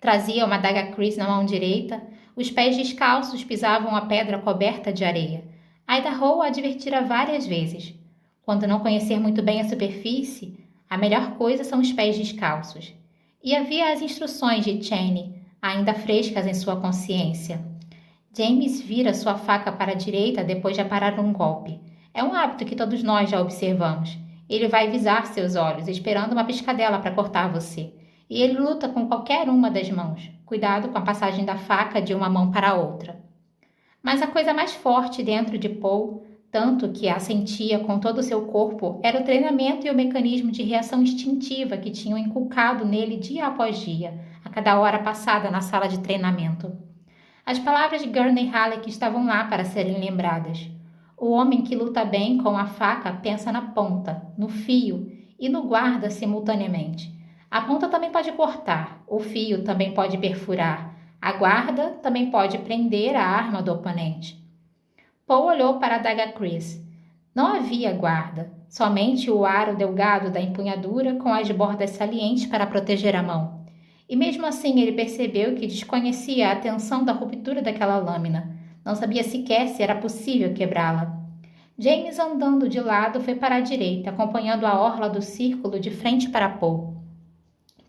Trazia uma adaga Chris na mão direita, os pés descalços pisavam a pedra coberta de areia. Idaho o advertira várias vezes. Quando não conhecer muito bem a superfície, a melhor coisa são os pés descalços. E havia as instruções de Channy, ainda frescas em sua consciência. James vira sua faca para a direita depois de aparar um golpe. É um hábito que todos nós já observamos. Ele vai visar seus olhos, esperando uma piscadela para cortar você. E ele luta com qualquer uma das mãos. Cuidado com a passagem da faca de uma mão para a outra. Mas a coisa mais forte dentro de Paul, tanto que a sentia com todo o seu corpo, era o treinamento e o mecanismo de reação instintiva que tinham inculcado nele dia após dia, a cada hora passada na sala de treinamento. As palavras de Gurney Halleck estavam lá para serem lembradas. O homem que luta bem com a faca pensa na ponta, no fio e no guarda simultaneamente. A ponta também pode cortar, o fio também pode perfurar, a guarda também pode prender a arma do oponente. Paul olhou para a adaga Chris. Não havia guarda, somente o aro delgado da empunhadura com as bordas salientes para proteger a mão. E mesmo assim ele percebeu que desconhecia a tensão da ruptura daquela lâmina. Não sabia sequer se era possível quebrá-la. James, andando de lado, foi para a direita, acompanhando a orla do círculo de frente para Paul.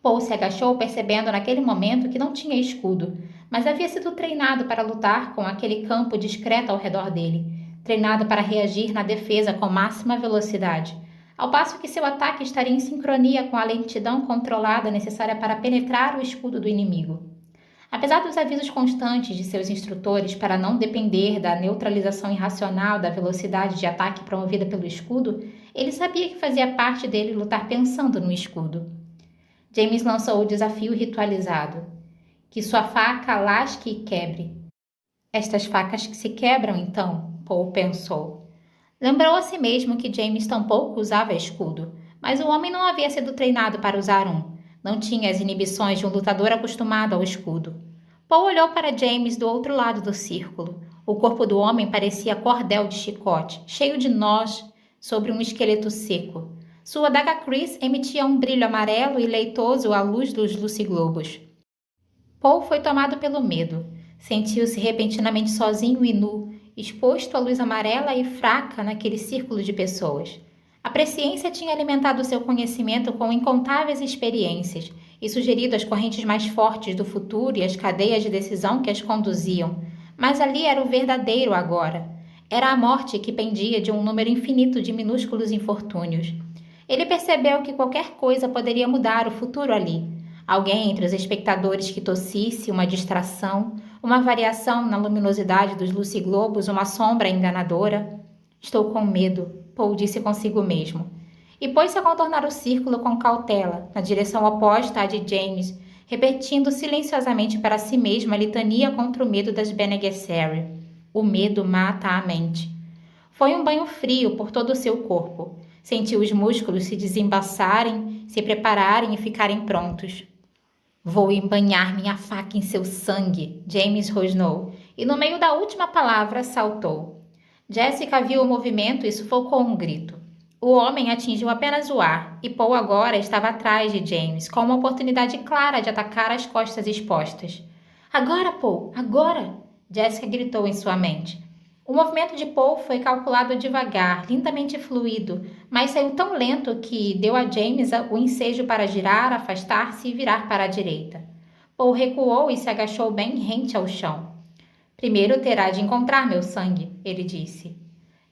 Paul se agachou, percebendo naquele momento que não tinha escudo, mas havia sido treinado para lutar com aquele campo discreto ao redor dele, treinado para reagir na defesa com máxima velocidade, ao passo que seu ataque estaria em sincronia com a lentidão controlada necessária para penetrar o escudo do inimigo. Apesar dos avisos constantes de seus instrutores para não depender da neutralização irracional da velocidade de ataque promovida pelo escudo, ele sabia que fazia parte dele lutar pensando no escudo. James lançou o desafio ritualizado. Que sua faca lasque e quebre. Estas facas que se quebram, então, Paul pensou. Lembrou a si mesmo que James tampouco usava escudo, mas o homem não havia sido treinado para usar um. Não tinha as inibições de um lutador acostumado ao escudo. Paul olhou para James do outro lado do círculo. O corpo do homem parecia cordel de chicote, cheio de nós sobre um esqueleto seco. Sua adaga Chris emitia um brilho amarelo e leitoso à luz dos luciglobos. Paul foi tomado pelo medo. Sentiu-se repentinamente sozinho e nu, exposto à luz amarela e fraca naquele círculo de pessoas. A presciência tinha alimentado seu conhecimento com incontáveis experiências e sugerido as correntes mais fortes do futuro e as cadeias de decisão que as conduziam. Mas ali era o verdadeiro agora. Era a morte que pendia de um número infinito de minúsculos infortúnios. Ele percebeu que qualquer coisa poderia mudar o futuro ali. Alguém entre os espectadores que tossisse, uma distração, uma variação na luminosidade dos luciglobos, uma sombra enganadora. Estou com medo, Paul disse consigo mesmo. E pôs-se a contornar o círculo com cautela, na direção oposta à de James, repetindo silenciosamente para si mesmo a litania contra o medo das Bene Gesserit. O medo mata a mente. Foi um banho frio por todo o seu corpo. Sentiu os músculos se desembaçarem, se prepararem e ficarem prontos. Vou embanhar minha faca em seu sangue, James rosnou, e no meio da última palavra saltou. Jessica viu o movimento e sufocou um grito. O homem atingiu apenas o ar, e Paul agora estava atrás de James, com uma oportunidade clara de atacar as costas expostas. Agora, Paul, agora! Jessica gritou em sua mente. O movimento de Paul foi calculado devagar, lindamente fluido, mas saiu tão lento que deu a James o ensejo para girar, afastar-se e virar para a direita. Paul recuou e se agachou bem rente ao chão. Primeiro terá de encontrar meu sangue, ele disse.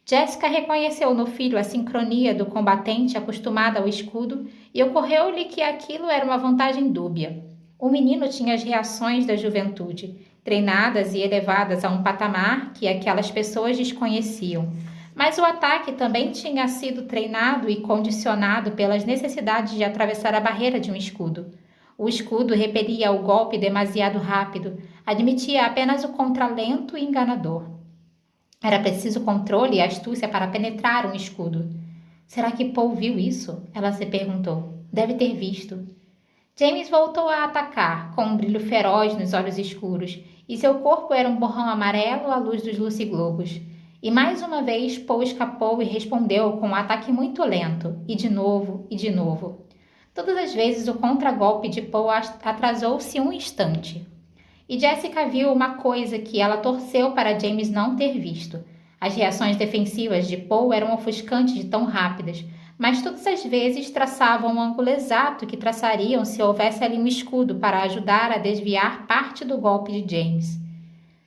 Jessica reconheceu no filho a sincronia do combatente acostumado ao escudo e ocorreu-lhe que aquilo era uma vantagem dúbia. O menino tinha as reações da juventude, treinadas e elevadas a um patamar que aquelas pessoas desconheciam. Mas o ataque também tinha sido treinado e condicionado pelas necessidades de atravessar a barreira de um escudo. O escudo repelia o golpe demasiado rápido, admitia apenas o contralento e enganador. Era preciso controle e astúcia para penetrar um escudo. Será que Paul viu isso? Ela se perguntou. Deve ter visto. James voltou a atacar, com um brilho feroz nos olhos escuros, e seu corpo era um borrão amarelo à luz dos luciglobos. E mais uma vez Paul escapou e respondeu com um ataque muito lento, e de novo, e de novo. Todas as vezes o contragolpe de Paul atrasou-se um instante. E Jessica viu uma coisa que ela torceu para James não ter visto. As reações defensivas de Paul eram ofuscantes de tão rápidas, mas todas as vezes traçavam o ângulo exato que traçariam se houvesse ali um escudo para ajudar a desviar parte do golpe de James.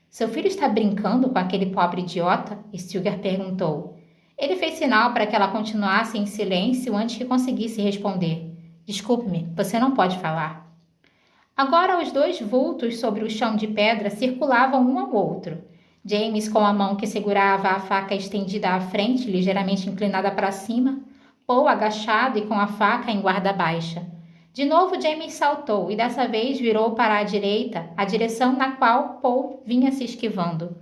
Seu filho está brincando com aquele pobre idiota? Stilgar perguntou. Ele fez sinal para que ela continuasse em silêncio antes que conseguisse responder. Desculpe-me, você não pode falar. Agora os dois vultos sobre o chão de pedra circulavam um ao outro. James com a mão que segurava a faca estendida à frente, ligeiramente inclinada para cima, Paul agachado e com a faca em guarda baixa. De novo James saltou e dessa vez virou para a direita, a direção na qual Paul vinha se esquivando.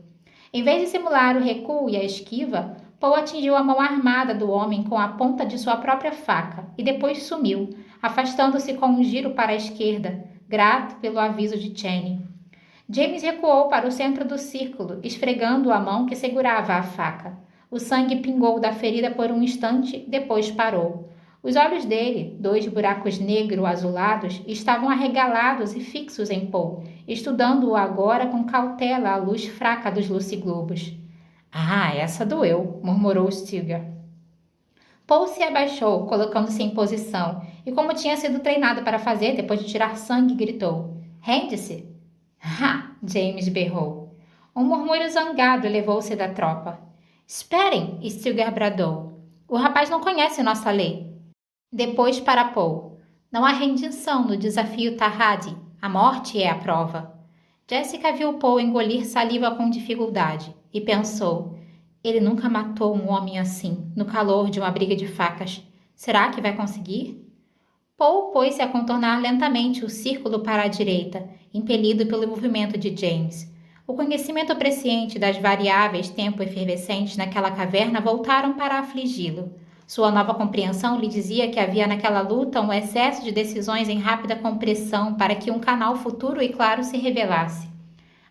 Em vez de simular o recuo e a esquiva, Paul atingiu a mão armada do homem com a ponta de sua própria faca e depois sumiu, afastando-se com um giro para a esquerda, grato pelo aviso de Channing. James recuou para o centro do círculo, esfregando a mão que segurava a faca. O sangue pingou da ferida por um instante, depois parou. Os olhos dele, dois buracos negro-azulados, estavam arregalados e fixos em Paul, estudando-o agora com cautela à luz fraca dos luciglobos. Ah, essa doeu, murmurou Stilgar. Paul se abaixou, colocando-se em posição, e como tinha sido treinado para fazer depois de tirar sangue, gritou. Rende-se! Ha! James berrou. Um murmúrio zangado elevou-se da tropa. Esperem! Stilgar bradou. O rapaz não conhece nossa lei. Depois para Paul. Não há rendição no desafio Tahadi. A morte é a prova. Jessica viu Paul engolir saliva com dificuldade e pensou. Ele nunca matou um homem assim, no calor de uma briga de facas. Será que vai conseguir? Paul pôs-se a contornar lentamente o círculo para a direita, impelido pelo movimento de James. O conhecimento presciente das variáveis tempo efervescentes naquela caverna voltaram para afligi-lo. Sua nova compreensão lhe dizia que havia naquela luta um excesso de decisões em rápida compressão para que um canal futuro e claro se revelasse.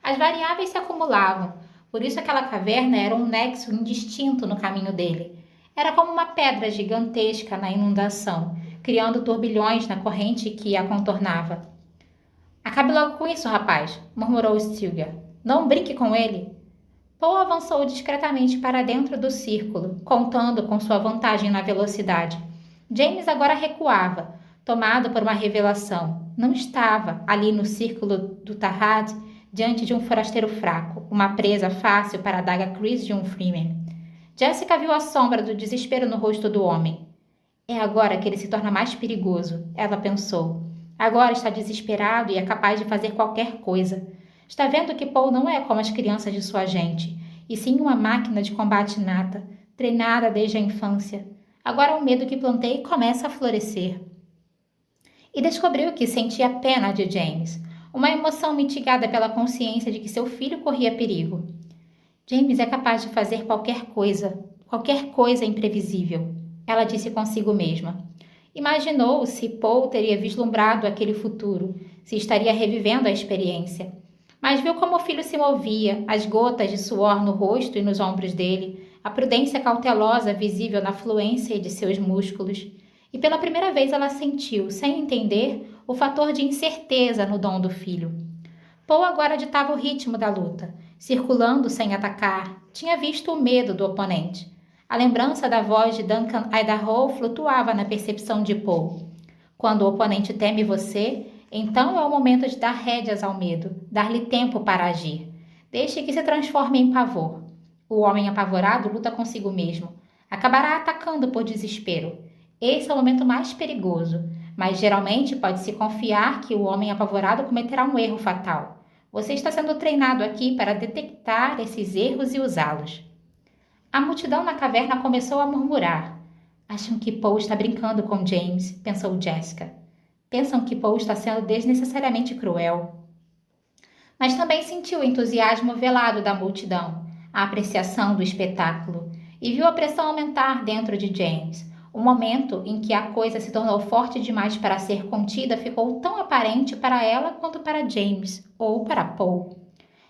As variáveis se acumulavam, por isso aquela caverna era um nexo indistinto no caminho dele. Era como uma pedra gigantesca na inundação, criando turbilhões na corrente que a contornava. Acabe logo com isso, rapaz, murmurou Stilgar. Não brinque com ele. Paul avançou discretamente para dentro do círculo, contando com sua vantagem na velocidade. James agora recuava, tomado por uma revelação. Não estava ali no círculo do Tahad, diante de um forasteiro fraco, uma presa fácil para a adaga Chris de um Freeman. Jessica viu a sombra do desespero no rosto do homem. É agora que ele se torna mais perigoso, ela pensou. Agora está desesperado e é capaz de fazer qualquer coisa. Está vendo que Paul não é como as crianças de sua gente, e sim uma máquina de combate nata, treinada desde a infância. Agora o medo que plantei começa a florescer. E descobriu que sentia pena de James, uma emoção mitigada pela consciência de que seu filho corria perigo. James é capaz de fazer qualquer coisa imprevisível, ela disse consigo mesma. Imaginou se Paul teria vislumbrado aquele futuro, se estaria revivendo a experiência. Mas viu como o filho se movia, as gotas de suor no rosto e nos ombros dele, a prudência cautelosa visível na fluência de seus músculos. E pela primeira vez ela sentiu, sem entender, o fator de incerteza no dom do filho. Paul agora ditava o ritmo da luta, circulando sem atacar. Tinha visto o medo do oponente. A lembrança da voz de Duncan Idaho flutuava na percepção de Paul. Quando o oponente teme você, então é o momento de dar rédeas ao medo, dar-lhe tempo para agir. Deixe que se transforme em pavor. O homem apavorado luta consigo mesmo. Acabará atacando por desespero. Esse é o momento mais perigoso, mas geralmente pode-se confiar que o homem apavorado cometerá um erro fatal. Você está sendo treinado aqui para detectar esses erros e usá-los. A multidão na caverna começou a murmurar. Acham que Paul está brincando com James, pensou Jessica. Pensam que Paul está sendo desnecessariamente cruel. Mas também sentiu o entusiasmo velado da multidão, a apreciação do espetáculo, e viu a pressão aumentar dentro de James. O momento em que a coisa se tornou forte demais para ser contida ficou tão aparente para ela quanto para James, ou para Paul.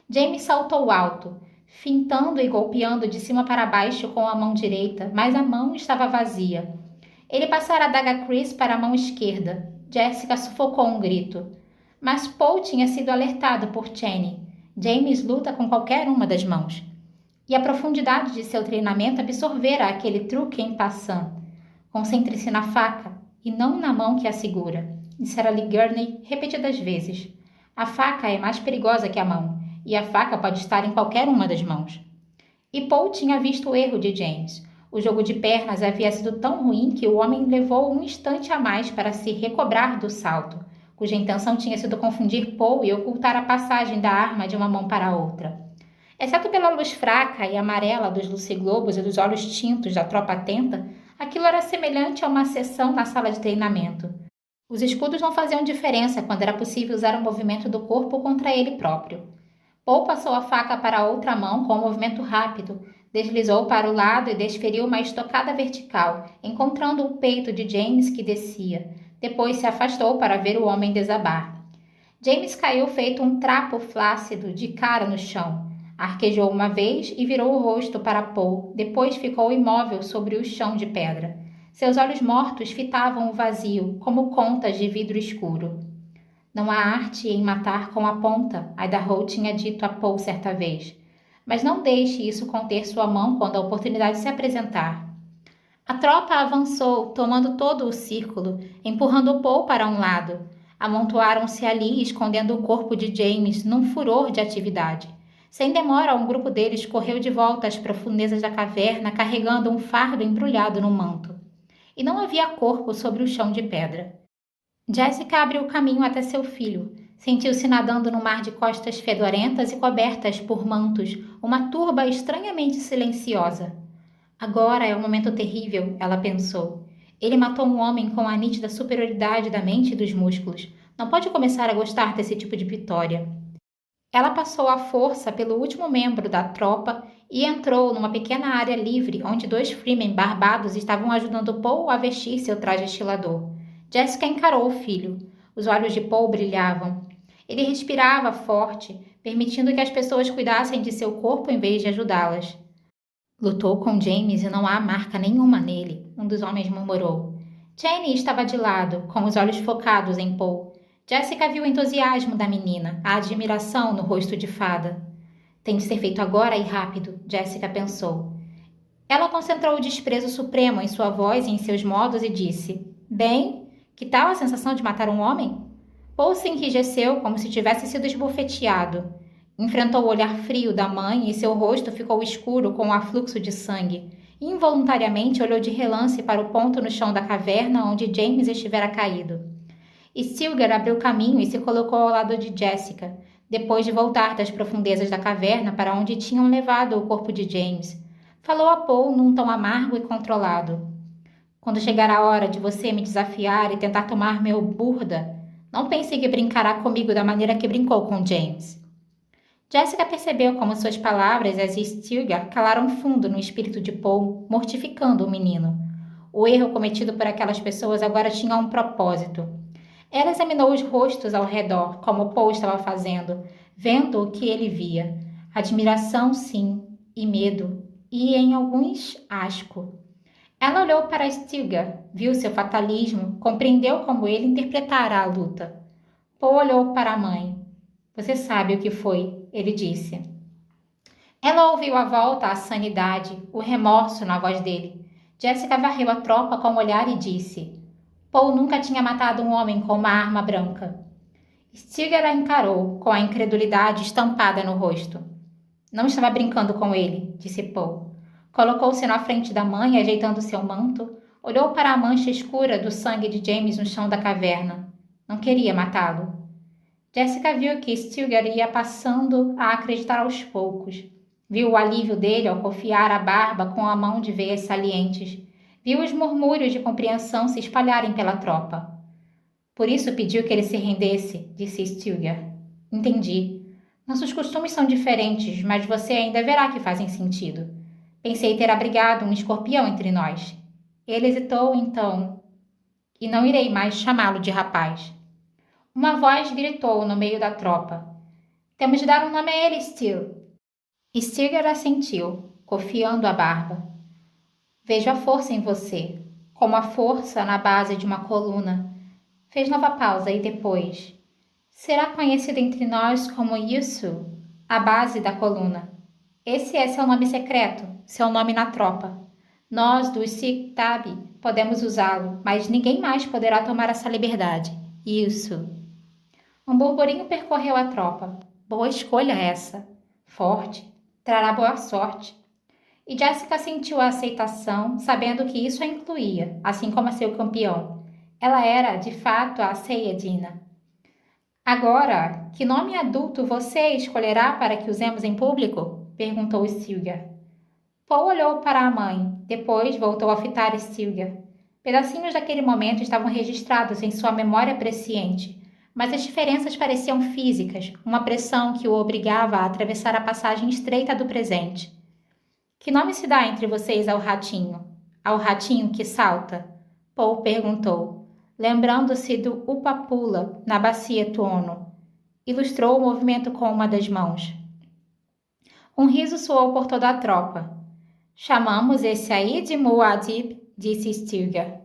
James saltou alto, fintando e golpeando de cima para baixo com a mão direita, mas a mão estava vazia. Ele passara a adaga Chris para a mão esquerda. Jessica sufocou um grito. Mas Paul tinha sido alertado por Channing. James luta com qualquer uma das mãos. E a profundidade de seu treinamento absorvera aquele truque em passant. Concentre-se na faca e não na mão que a segura, dissera-lhe Gurney repetidas vezes. A faca é mais perigosa que a mão, e a faca pode estar em qualquer uma das mãos. E Paul tinha visto o erro de James. O jogo de pernas havia sido tão ruim que o homem levou um instante a mais para se recobrar do salto, cuja intenção tinha sido confundir Paul e ocultar a passagem da arma de uma mão para a outra. Exceto pela luz fraca e amarela dos luciglobos e dos olhos tintos da tropa atenta, aquilo era semelhante a uma sessão na sala de treinamento. Os escudos não faziam diferença quando era possível usar o movimento do corpo contra ele próprio. Paul passou a faca para a outra mão com um movimento rápido, deslizou para o lado e desferiu uma estocada vertical, encontrando o peito de James que descia. Depois se afastou para ver o homem desabar. James caiu feito um trapo flácido de cara no chão. Arquejou uma vez e virou o rosto para Paul, depois ficou imóvel sobre o chão de pedra. Seus olhos mortos fitavam o vazio, como contas de vidro escuro. Não há arte em matar com a ponta, Idaho tinha dito a Paul certa vez. Mas não deixe isso conter sua mão quando a oportunidade se apresentar. A tropa avançou, tomando todo o círculo, empurrando Paul para um lado. Amontoaram-se ali, escondendo o corpo de James num furor de atividade. Sem demora, um grupo deles correu de volta às profundezas da caverna, carregando um fardo embrulhado no manto. E não havia corpo sobre o chão de pedra. Jessica abriu caminho até seu filho. Sentiu-se nadando no mar de costas fedorentas e cobertas por mantos, uma turba estranhamente silenciosa. Agora é um momento terrível, ela pensou. Ele matou um homem com a nítida superioridade da mente e dos músculos. Não pode começar a gostar desse tipo de vitória. Ela passou à força pelo último membro da tropa e entrou numa pequena área livre onde 2 Freemen barbados estavam ajudando Paul a vestir seu traje estilador. Jessica encarou o filho. Os olhos de Paul brilhavam. Ele respirava forte, permitindo que as pessoas cuidassem de seu corpo em vez de ajudá-las. Lutou com James e não há marca nenhuma nele, um dos homens murmurou. Channing estava de lado, com os olhos focados em Paul. Jessica viu o entusiasmo da menina, a admiração no rosto de fada. Tem de ser feito agora e rápido, Jessica pensou. Ela concentrou o desprezo supremo em sua voz e em seus modos e disse: Bem, que tal a sensação de matar um homem? Paul se enrijeceu como se tivesse sido esbofeteado. Enfrentou o olhar frio da mãe e seu rosto ficou escuro com o afluxo de sangue. Involuntariamente olhou de relance para o ponto no chão da caverna onde James estivera caído. Stilgar abriu caminho e se colocou ao lado de Jessica, depois de voltar das profundezas da caverna para onde tinham levado o corpo de James. Falou a Paul num tom amargo e controlado. Quando chegar a hora de você me desafiar e tentar tomar meu burda, não pense que brincará comigo da maneira que brincou com James. Jessica percebeu como suas palavras e as de Stilgar calaram fundo no espírito de Paul, mortificando o menino. O erro cometido por aquelas pessoas agora tinha um propósito. Ela examinou os rostos ao redor, como Paul estava fazendo, vendo o que ele via. Admiração, sim, e medo, e em alguns, asco. Ela olhou para Stilgar, viu seu fatalismo, compreendeu como ele interpretara a luta. Paul olhou para a mãe. Você sabe o que foi, ele disse. Ela ouviu a volta à sanidade, o remorso na voz dele. Jessica varreu a tropa com o olhar e disse: Paul nunca tinha matado um homem com uma arma branca. Stilgar a encarou, com a incredulidade estampada no rosto. Não estava brincando com ele, disse Paul. Colocou-se na frente da mãe, ajeitando seu manto, olhou para a mancha escura do sangue de James no chão da caverna. Não queria matá-lo. Jessica viu que Stilgar ia passando a acreditar aos poucos. Viu o alívio dele ao cofiar a barba com a mão de veias salientes. Viu os murmúrios de compreensão se espalharem pela tropa. Por isso pediu que ele se rendesse, disse Stilgar. Entendi. Nossos costumes são diferentes, mas você ainda verá que fazem sentido. Pensei ter abrigado um escorpião entre nós. Ele hesitou, então, e não irei mais chamá-lo de rapaz. Uma voz gritou no meio da tropa. Temos de dar um nome a ele, Stilgar assentiu, cofiando a barba. Vejo a força em você, como a força na base de uma coluna. Fez nova pausa e depois. Será conhecido entre nós como isso, a base da coluna. Esse é seu nome secreto, seu nome na tropa. Nós, dos Sikh-Tabi, podemos usá-lo, mas ninguém mais poderá tomar essa liberdade. Isso. Um burburinho percorreu a tropa. Boa escolha essa. Forte. Trará boa sorte. E Jessica sentiu a aceitação, sabendo que isso a incluía, assim como a seu campeão. Ela era, de fato, a Sayedina. Agora, que nome adulto você escolherá para que usemos em público? Perguntou Stilgar. Paul olhou para a mãe, depois voltou a fitar Stilgar. Pedacinhos daquele momento estavam registrados em sua memória presciente, mas as diferenças pareciam físicas, uma pressão que o obrigava a atravessar a passagem estreita do presente. Que nome se dá entre vocês ao ratinho? Ao ratinho que salta? Paul perguntou, lembrando-se do Upapula na bacia Tuono. Ilustrou o movimento com uma das mãos. Um riso soou por toda a tropa. Chamamos esse aí de Muad'Dib, disse Stilgar.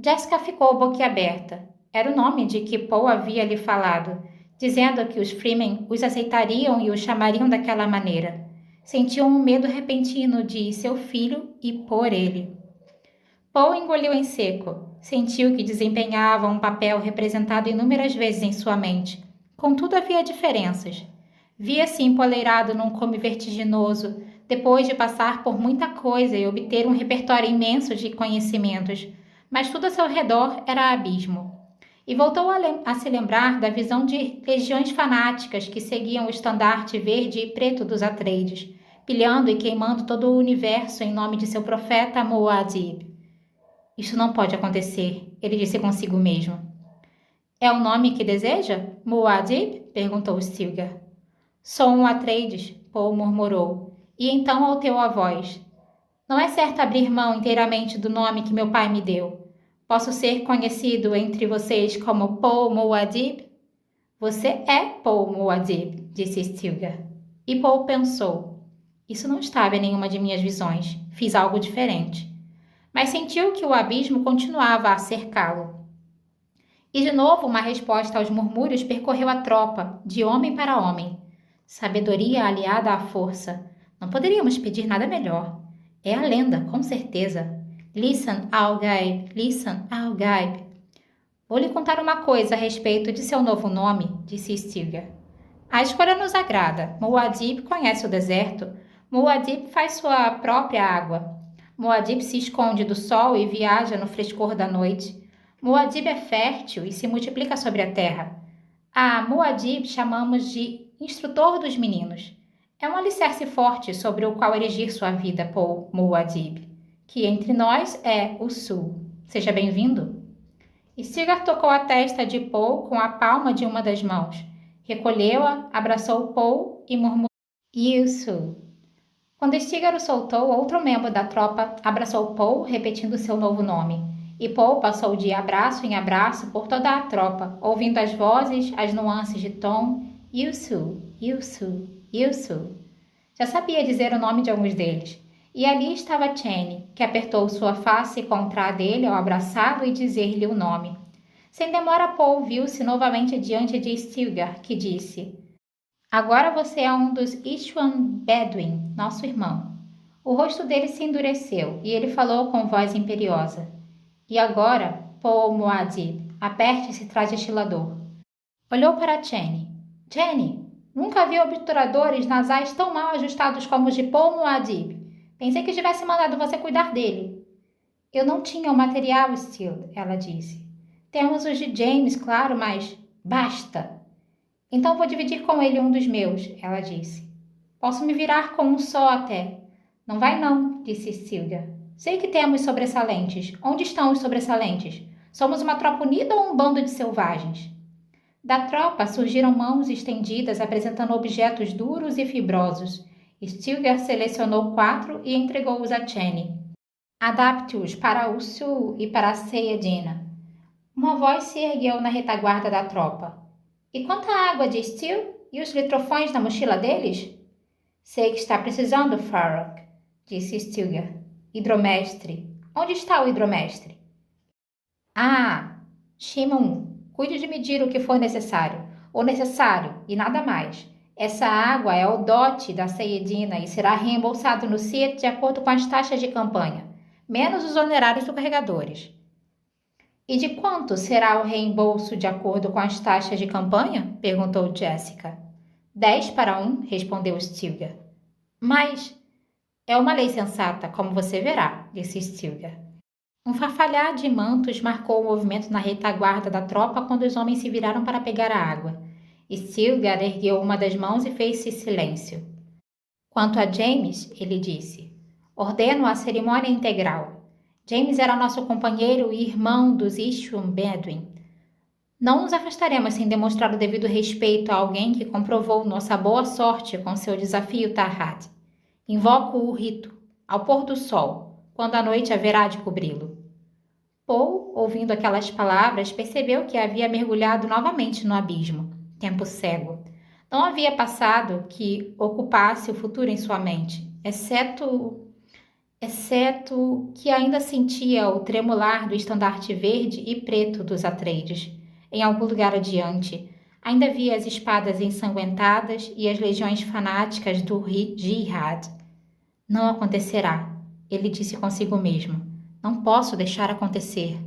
Jessica ficou boquiaberta. Era o nome de que Paul havia lhe falado, dizendo que os Fremen os aceitariam e os chamariam daquela maneira. Sentiu um medo repentino de seu filho e por ele. Paul engoliu em seco. Sentiu que desempenhava um papel representado inúmeras vezes em sua mente. Contudo, havia diferenças. Via-se empoleirado num come vertiginoso, depois de passar por muita coisa e obter um repertório imenso de conhecimentos, mas tudo ao seu redor era abismo. E voltou a se lembrar da visão de legiões fanáticas que seguiam o estandarte verde e preto dos Atreides, pilhando e queimando todo o universo em nome de seu profeta Muad'Dib. Isso não pode acontecer, ele disse consigo mesmo. É o nome que deseja? Muad'Dib? Perguntou Stilgar. Sou um Atreides, Paul murmurou, e então alteou a voz. Não é certo abrir mão inteiramente do nome que meu pai me deu. Posso ser conhecido entre vocês como Paul Muad'Dib? Você é Paul Muad'Dib, disse Stilgar. E Paul pensou. Isso não estava em nenhuma de minhas visões. Fiz algo diferente. Mas sentiu que o abismo continuava a cercá-lo. E de novo uma resposta aos murmúrios percorreu a tropa, de homem para homem. Sabedoria aliada à força. Não poderíamos pedir nada melhor. É a lenda, com certeza. Listen, Al-Gaib, listen, Al-Gaib. Vou lhe contar uma coisa a respeito de seu novo nome, disse Stilgar. A escolha nos agrada. Muad'Dib conhece o deserto. Muad'Dib faz sua própria água. Muad'Dib se esconde do sol e viaja no frescor da noite. Muad'Dib é fértil e se multiplica sobre a terra. A Muad'Dib chamamos de instrutor dos meninos. É um alicerce forte sobre o qual erigir sua vida, Paul Muad'Dib, que entre nós é o Sul. Seja bem-vindo. Stilgar tocou a testa de Paul com a palma de uma das mãos. Recolheu-a, abraçou Paul e murmurou: Isso. Quando Stilgar o soltou, outro membro da tropa abraçou Paul, repetindo seu novo nome. E Paul passou de abraço em abraço por toda a tropa, ouvindo as vozes, as nuances de tom. Yusu, Yusu, Yusu. Já sabia dizer o nome de alguns deles. E ali estava Chani, que apertou sua face contra a dele ao abraçá-lo e dizer-lhe o nome. Sem demora, Paul viu-se novamente diante de Stilgar, que disse: Agora você é um dos Ishwan Bedouin, nosso irmão. O rosto dele se endureceu e ele falou com voz imperiosa: E agora, Paul Muad'Dib, aperte esse traje estilador. Olhou para Chani. Chani, nunca vi obturadores nasais tão mal ajustados como os de Paul Muad'Dib. Pensei que tivesse mandado você cuidar dele. Eu não tinha o material, Steele, ela disse. Temos os de James, claro, mas... Basta! Então vou dividir com ele um dos meus, ela disse. Posso me virar com um só até. Não vai não, disse Stilgar. Sei que temos sobressalentes. Onde estão os sobressalentes? Somos uma tropa unida ou um bando de selvagens? Da tropa surgiram mãos estendidas apresentando objetos duros e fibrosos. Stilgar selecionou 4 e entregou-os a Chani. Adapte-os para o Sul e para a Sayedina. Uma voz se ergueu na retaguarda da tropa. E quanto à água de Steele e os litrofões na mochila deles? Sei que está precisando, Farrokh, disse Stilgar. Hidromestre. Onde está o hidromestre? Ah, Shimon, cuide de medir o que for necessário. O necessário e nada mais. Essa água é o dote da Sayedina e será reembolsado no CIET de acordo com as taxas de campanha, menos os honorários dos carregadores. E de quanto será o reembolso de acordo com as taxas de campanha? Perguntou Jessica. 10 para 1, respondeu Stilgar. Mas é uma lei sensata, como você verá, disse Stilgar. Um farfalhar de mantos marcou o movimento na retaguarda da tropa quando os homens se viraram para pegar a água. Stilgar ergueu uma das mãos e fez-se silêncio. Quanto a James, ele disse, ordeno a cerimônia integral. James era nosso companheiro e irmão dos Ishwan Bedouin. Não nos afastaremos sem demonstrar o devido respeito a alguém que comprovou nossa boa sorte com seu desafio Tarhat. Invoco o rito, ao pôr do sol, quando a noite haverá de cobri-lo. Paul, ouvindo aquelas palavras, percebeu que havia mergulhado novamente no abismo. Tempo cego. Não havia passado que ocupasse o futuro em sua mente, exceto que ainda sentia o tremular do estandarte verde e preto dos Atreides. Em algum lugar adiante, ainda via as espadas ensanguentadas e as legiões fanáticas do Jihad. Não acontecerá, ele disse consigo mesmo. Não posso deixar acontecer.